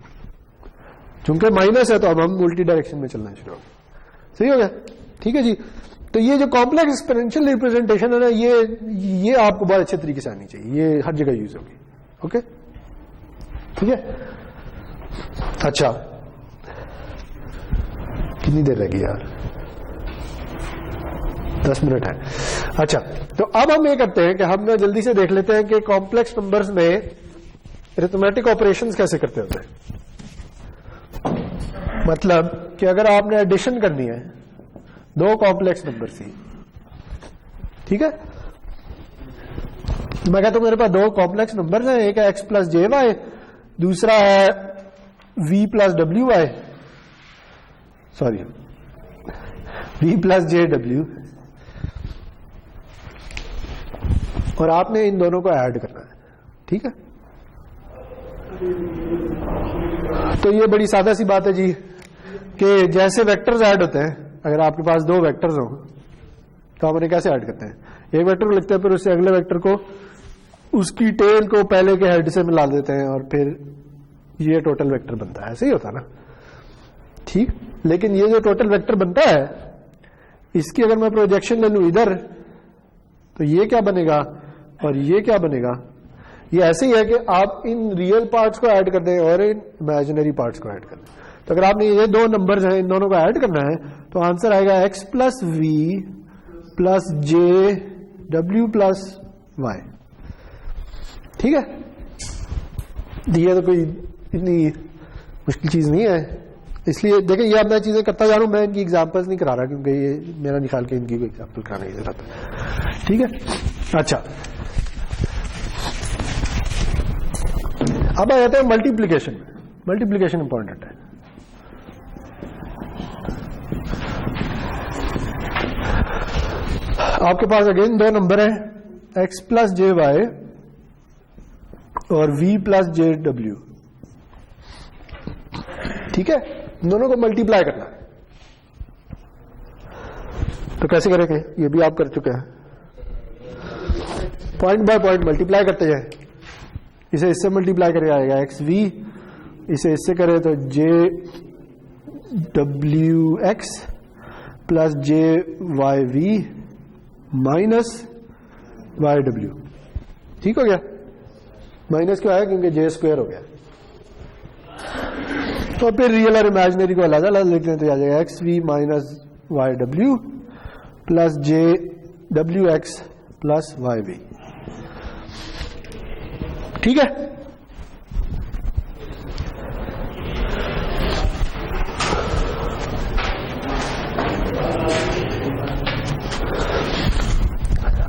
चूंकि माइनस है तो अब हम उल्टी डायरेक्शन में चलना शुरू हो गया, सही हो गया, ठीक है जी। तो ये जो कॉम्प्लेक्स एक्सपोनेंशियल रिप्रेजेंटेशन है ना, ये आपको बहुत अच्छे तरीके से आनी चाहिए, ये हर जगह यूज होगी, ओके, ठीक है। अच्छा, कितनी देर लगी यार, 10 मिनट है। अच्छा, तो अब हम ये करते हैं कि हम ना जल्दी से देख लेते हैं कि कॉम्प्लेक्स नंबर्स में अरिथमेटिक ऑपरेशंस कैसे करते होते हैं। मतलब कि अगर आपने एडिशन करनी है 2 कॉम्प्लेक्स नंबर की, ठीक है, मैं कहता हूं मेरे पास 2 कॉम्प्लेक्स नंबर हैं, एक है x प्लस जे वाई, दूसरा है v plus W Y, sorry v plus J W, और आपने इन दोनों को ऐड करना है, ठीक है। तो ये बड़ी सादा सी बात है जी कि जैसे वेक्टर्स ऐड होते हैं, अगर आपके पास 2 वेक्टर्स हो तो आप उन्हें कैसे ऐड करते हैं, एक वेक्टर को लिखते हैं, फिर उससे अगले वेक्टर को उसकी टेल को पहले के हेड से मिला देते हैं और फिर ये टोटल वेक्टर बनता है, ऐसे ही होता है ना, ठीक। लेकिन ये जो टोटल वेक्टर बनता है, इसकी अगर मैं प्रोजेक्शन ले लूं इधर, तो ये क्या बनेगा और ये क्या बनेगा, ये ऐसे ही है कि आप इन रियल पार्ट्स को ऐड कर दें और इन इमेजिनरी पार्ट्स को ऐड कर दें। तो अगर आपने ये 2 नंबर्स हैं, इन दोनों को ऐड करना है, तो आंसर आएगा x plus V plus J W plus Y, ठीक है। ये तो कोई इतनी मुश्किल चीज नहीं है, इसलिए देखिए ये अब मैं चीजें करता जा रहा हूं, मैं इनकी एग्जांपल्स नहीं करा रहा क्योंकि ये मेरा निकाल के इनकी कोई एग्जांपल कराने की जरूरत है, ठीक है। अच्छा, अब आ जाते हैं मल्टीप्लीकेशन में। मल्टीप्लीकेशन इंपॉर्टेंट है। आपके पास अगेन 2 नंबर है, x प्लस जे वाई और v प्लस जे डब्ल्यू, ठीक है। दोनों को मल्टीप्लाई करना है, तो कैसे करेंगे, ये भी आप कर चुके हैं, पॉइंट बाय पॉइंट मल्टीप्लाई करते जाए। इसे इससे मल्टीप्लाई करके आएगा एक्स वी, इसे इससे करें तो J W X plus J Y V minus Y W, ठीक हो गया। माइनस क्यों आया, क्योंकि जे स्क्वायर हो गया, तो फिर रियल और इमेजिनरी को अलग अलग लिख लें तो आ जाएगा X V minus Y W plus J W X plus Y V. ठीक है,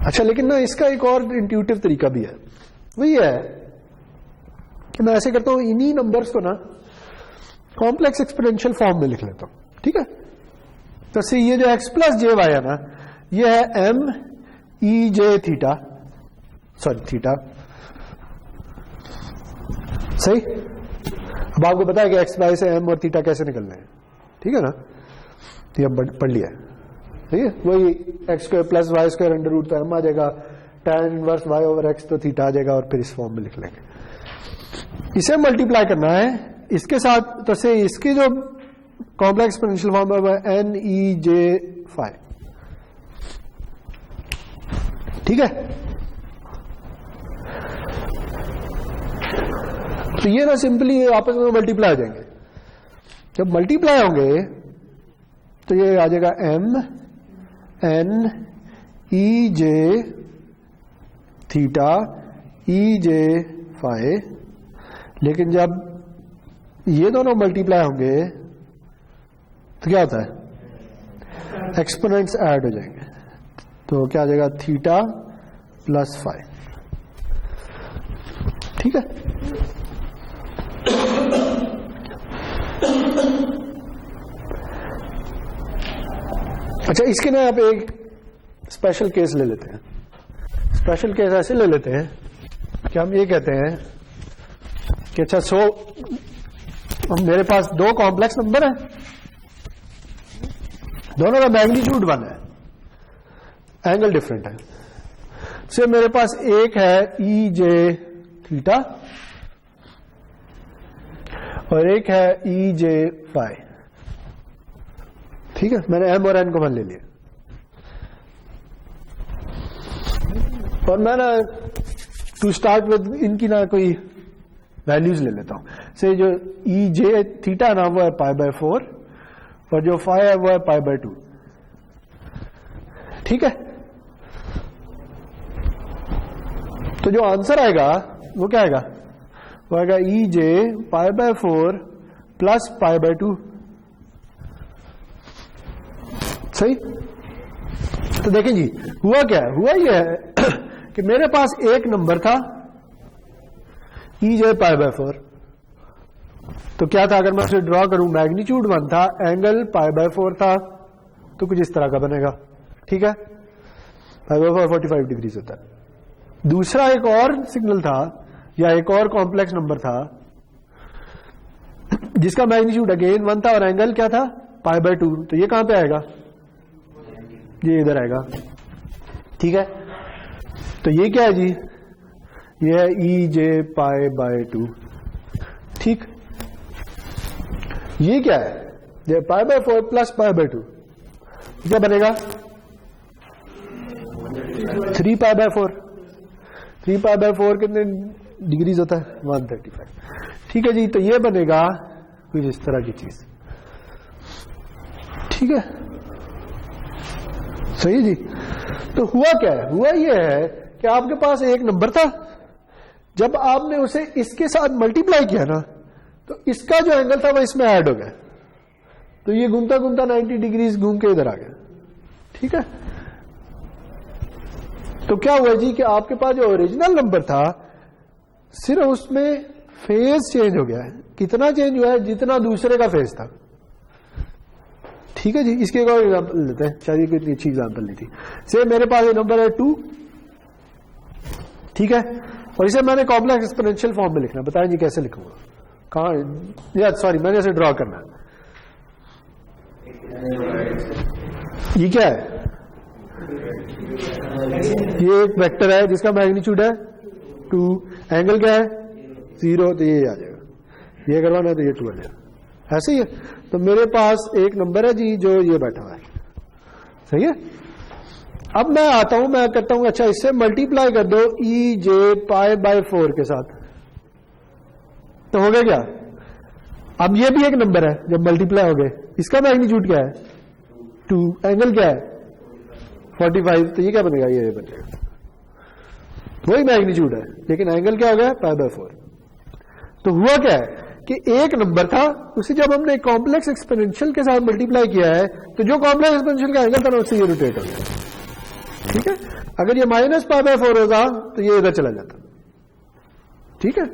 अच्छा लेकिन ना इसका एक और इंट्यूटिव तरीका भी है, वही है कि मैं ऐसे करता हूं इन्हीं नंबर्स को ना कॉम्प्लेक्स एक्सपोनेंशियल फॉर्म में लिख लेता हूं। ठीक है, तो से ये जो x प्लस जे वाई है ना, ये है m ई जे थीटा, सॉरी थीटा, सही। अब आपको पता है कि x वाई से m और थीटा कैसे निकलने हैं, ठीक है ना, तो ये पढ़ लिया है, ठीक है। वही X square plus Y square under root तो m आ जाएगा, tan inverse y over x तो थीटा आ जाएगा, और फिर इस फॉर्म में लिख लेंगे। इसे मल्टीप्लाई करना है इसके साथ, तो से इसकी जो कॉम्प्लेक्स एक्सपोनेंशियल फॉर्म है वह n e j phi, ठीक है। तो ये ना सिंपली आपस में मल्टीप्लाई हो जाएंगे। जब मल्टीप्लाई होंगे तो ये आ जाएगा m n e j theta e j phi, लेकिन जब ये दोनों मल्टीप्लाई होंगे तो क्या होता है, एक्सपोनेंट्स ऐड हो जाएंगे, तो क्या आ जाएगा थीटा प्लस फाई, ठीक है। अच्छा इसके ना आप एक स्पेशल केस ले लेते हैं। स्पेशल केस ऐसे ले लेते हैं कि हम ये कहते हैं कि अच्छा मेरे पास दो कॉम्प्लेक्स नंबर है, दोनों का मैग्नीट्यूड 1 है, एंगल डिफरेंट है। से मेरे पास एक है ई जे थीटा और एक है ई जे फाई, ठीक है। मैंने एम और एन को मान ले लिया, और मैं ना टू स्टार्ट विद इनकी ना कोई वैल्यूज ले लेता हूं। से जो ई जे थीटा ना वो है π/4 और जो फाई है वो है π/2, ठीक है। तो जो आंसर आएगा वो क्या आएगा, वो आएगा ई जे π/4 प्लस π/2, सही। तो देखें जी हुआ क्या है, हुआ ये है कि मेरे पास एक नंबर था ई जे π/4, तो क्या था, अगर मैं उसे ड्रॉ करूं मैग्नीट्यूड 1 था, एंगल π/4 था, तो कुछ इस तरह का बनेगा, ठीक है। π/4 45 डिग्रीज होता है। दूसरा एक और सिग्नल था या एक और कॉम्प्लेक्स नंबर था जिसका मैग्नीट्यूड अगेन 1 था और एंगल क्या था π/2, तो ये कहां पे आएगा, ये इधर आएगा, ठीक है। तो ये क्या है जी, ये है ई जे π/2, ठीक। ये क्या है, ये π/4 प्लस π/2, क्या बनेगा 3π/4। 3π/4 कितने डिग्रीज होता है, 135, ठीक है जी। तो ये बनेगा कुछ इस तरह की चीज, ठीक है, सही जी। तो हुआ क्या है, हुआ ये है कि आपके पास एक नंबर था, जब आपने उसे इसके साथ मल्टीप्लाई किया ना, तो इसका जो एंगल था वो इसमें ऐड हो गया, तो ये घूमता घूमता 90 डिग्रीज घूम के इधर आ गया, ठीक है। तो क्या हुआ जी कि आपके पास जो ओरिजिनल नंबर था सिर्फ उसमें फेज चेंज हो गया है, कितना चेंज हुआ है, जितना दूसरे का फेज था, ठीक है जी। इसके एक और एग्जाम्पल लेते हैं, शायद कोई इतनी अच्छी एग्जाम्पल नहीं थी। से मेरे पास ये नंबर है 2, ठीक है, और इसे मैंने कॉम्प्लेक्स एक्सपोनेंशियल फॉर्म में लिखना, बताएं जी कैसे लिखूंगा, कहां, या सॉरी मैंने इसे ड्रॉ करना है। ये क्या है, ये एक वेक्टर है जिसका मैग्नीट्यूड है 2, एंगल क्या है 0, तो ये आ जाएगा, ये करवाना है तो ये 2 आ जाएगा, ऐसे ही है। तो मेरे पास एक नंबर है जी जो ये बैठा हुआ है, सही है। अब मैं आता हूं, मैं कहता हूं अच्छा इससे मल्टीप्लाई कर दो ई जे π/4 के साथ, तो हो गया क्या, अब ये भी एक नंबर है, जब मल्टीप्लाई हो गए, इसका मैग्नीट्यूड क्या है 2, एंगल क्या है 45, तो ये क्या बनेगा, ये बनेगा वही मैग्नीट्यूड है, लेकिन एंगल क्या हो गया π/4। तो हुआ क्या है कि एक नंबर था, उसे जब हमने कॉम्प्लेक्स एक्सपोनेंशियल के साथ मल्टीप्लाई किया है, तो जो कॉम्प्लेक्स एक्सपोनेंशियल का एंगल था ना उससे ये रोटेट हो गया। ठीक है, अगर ये -π/4 होगा तो ये इधर चला जाता। ठीक है,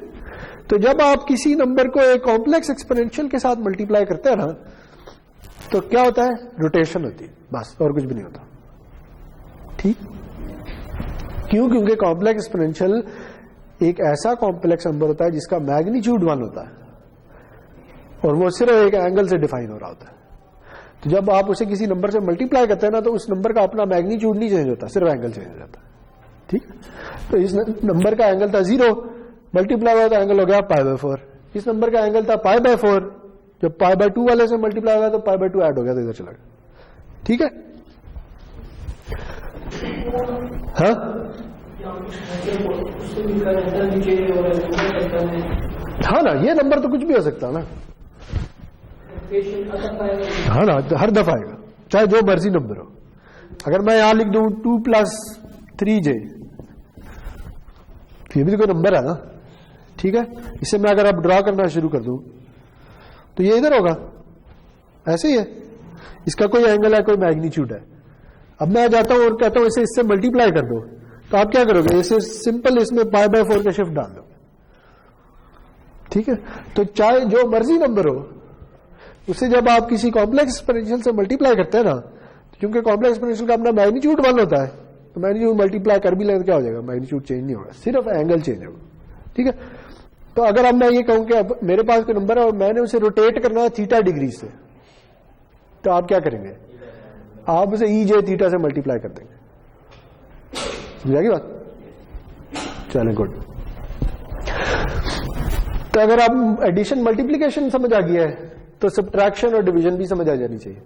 तो जब आप किसी नंबर को एक कॉम्प्लेक्स एक्सपोनेंशियल के साथ मल्टीप्लाई करते हैं ना, तो क्या होता है, रोटेशन होती है, बस और कुछ भी नहीं होता। ठीक, क्यों? क्योंकि कॉम्प्लेक्स एक्सपोनेंशियल एक ऐसा कॉम्प्लेक्स नंबर होता है जिसका मैग्नीट्यूड 1 होता है और वो सिर्फ एक एंगल से डिफाइन हो रहा होता है। तो जब आप उसे किसी नंबर से मल्टीप्लाई करते हैं ना, तो उस नंबर का अपना मैग्नीट्यूड नहीं चेंज होता, सिर्फ एंगल चेंज हो जाता है। ठीक, तो इस नंबर का एंगल था 0, मल्टीप्लाई हुआ तो एंगल हो गया π/4। इस नंबर का एंगल था π/4, जब π/2 वाले से मल्टीप्लाई हुआ तो π/2 ऐड हो गया तो इधर चला गया। ठीक है, हाँ हाँ ना, ये नंबर तो कुछ भी हो सकता ना, हाँ ना, हर दफा आएगा, चाहे जो मर्जी नंबर हो। अगर मैं यहां लिख दूं 2 + 3j, ये भी तो कोई नंबर है ना। ठीक है, इसे मैं अगर अब ड्रॉ करना शुरू कर दूं तो ये इधर होगा, ऐसे ही है, इसका कोई एंगल है, कोई मैग्नीट्यूड है। अब मैं जाता हूं और कहता हूं इसे इससे मल्टीप्लाई कर दो, तो आप क्या करोगे, इसे सिंपल इसमें π/4 का शिफ्ट डाल दो। ठीक है, तो चाहे जो मर्जी नंबर हो, उसे जब आप किसी कॉम्प्लेक्स एक्सपोनेंशियल से मल्टीप्लाई करते हैं ना, तो क्योंकि कॉम्प्लेक्स एक्सपोनेंशियल का अपना मैग्नीट्यूड 1 होता है, तो मैग्नीट्यूड मल्टीप्लाई कर भी लें तो क्या हो जाएगा, मैग्नीट्यूड चेंज नहीं होगा, सिर्फ एंगल चेंज होगा। ठीक है, तो अगर अब मैं ये कहूं कि अब मेरे पास कोई नंबर है और मैंने उसे रोटेट करना है θ डिग्री से, तो आप क्या करेंगे, आप उसे EJ θ से मल्टीप्लाई कर देंगे। समझाएगी बात? चलें, गुड। तो अगर आप एडिशन मल्टीप्लिकेशन समझ आ गया है, तो सब्ट्रैक्शन और डिवीजन भी समझ आ जानी चाहिए,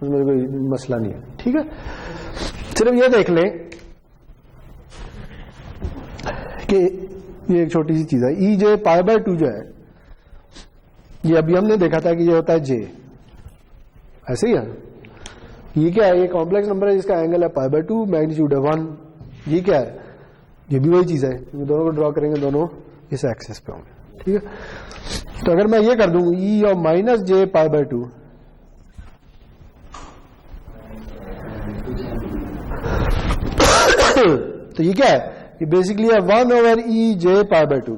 उसमें कोई मसला नहीं है। ठीक है, सिर्फ ये देख लें कि ये एक छोटी सी चीज है, EJ π/2 जो है, ये अभी हमने देखा था कि ये होता है J, ऐसे ही है। ये क्या है, ये कॉम्प्लेक्स नंबर है जिसका एंगल है π/2, मैग्नीट्यूड है 1। ये क्या है, ये भी वही चीज है, ये दोनों को ड्रॉ करेंगे, दोनों इस एक्सिस पे होंगे। ठीक है, तो अगर मैं ये कर दूं E और -j π/2, तो ये क्या है, ये बेसिकली है 1/EJ π/2,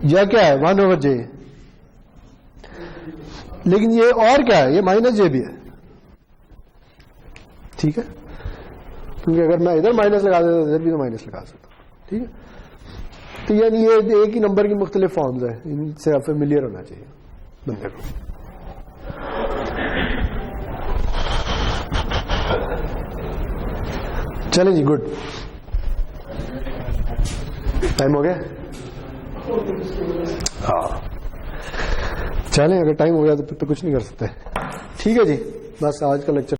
या क्या है 1/j, लेकिन ये और क्या है, ये -j भी है। ठीक है, क्योंकि अगर मैं इधर माइनस लगा देता तो इधर भी तो माइनस लगा सकता। ठीक है, तो यानी ये एक ही नंबर की मुख्तलिफ फॉर्म्स है, इनसे आप फेमिलियर होना चाहिए बंदे को। चलें जी, गुड, टाइम हो गया। हाँ चलें, अगर टाइम हो गया तो फिर तो कुछ नहीं कर सकते। ठीक है जी, बस आज का लेक्चर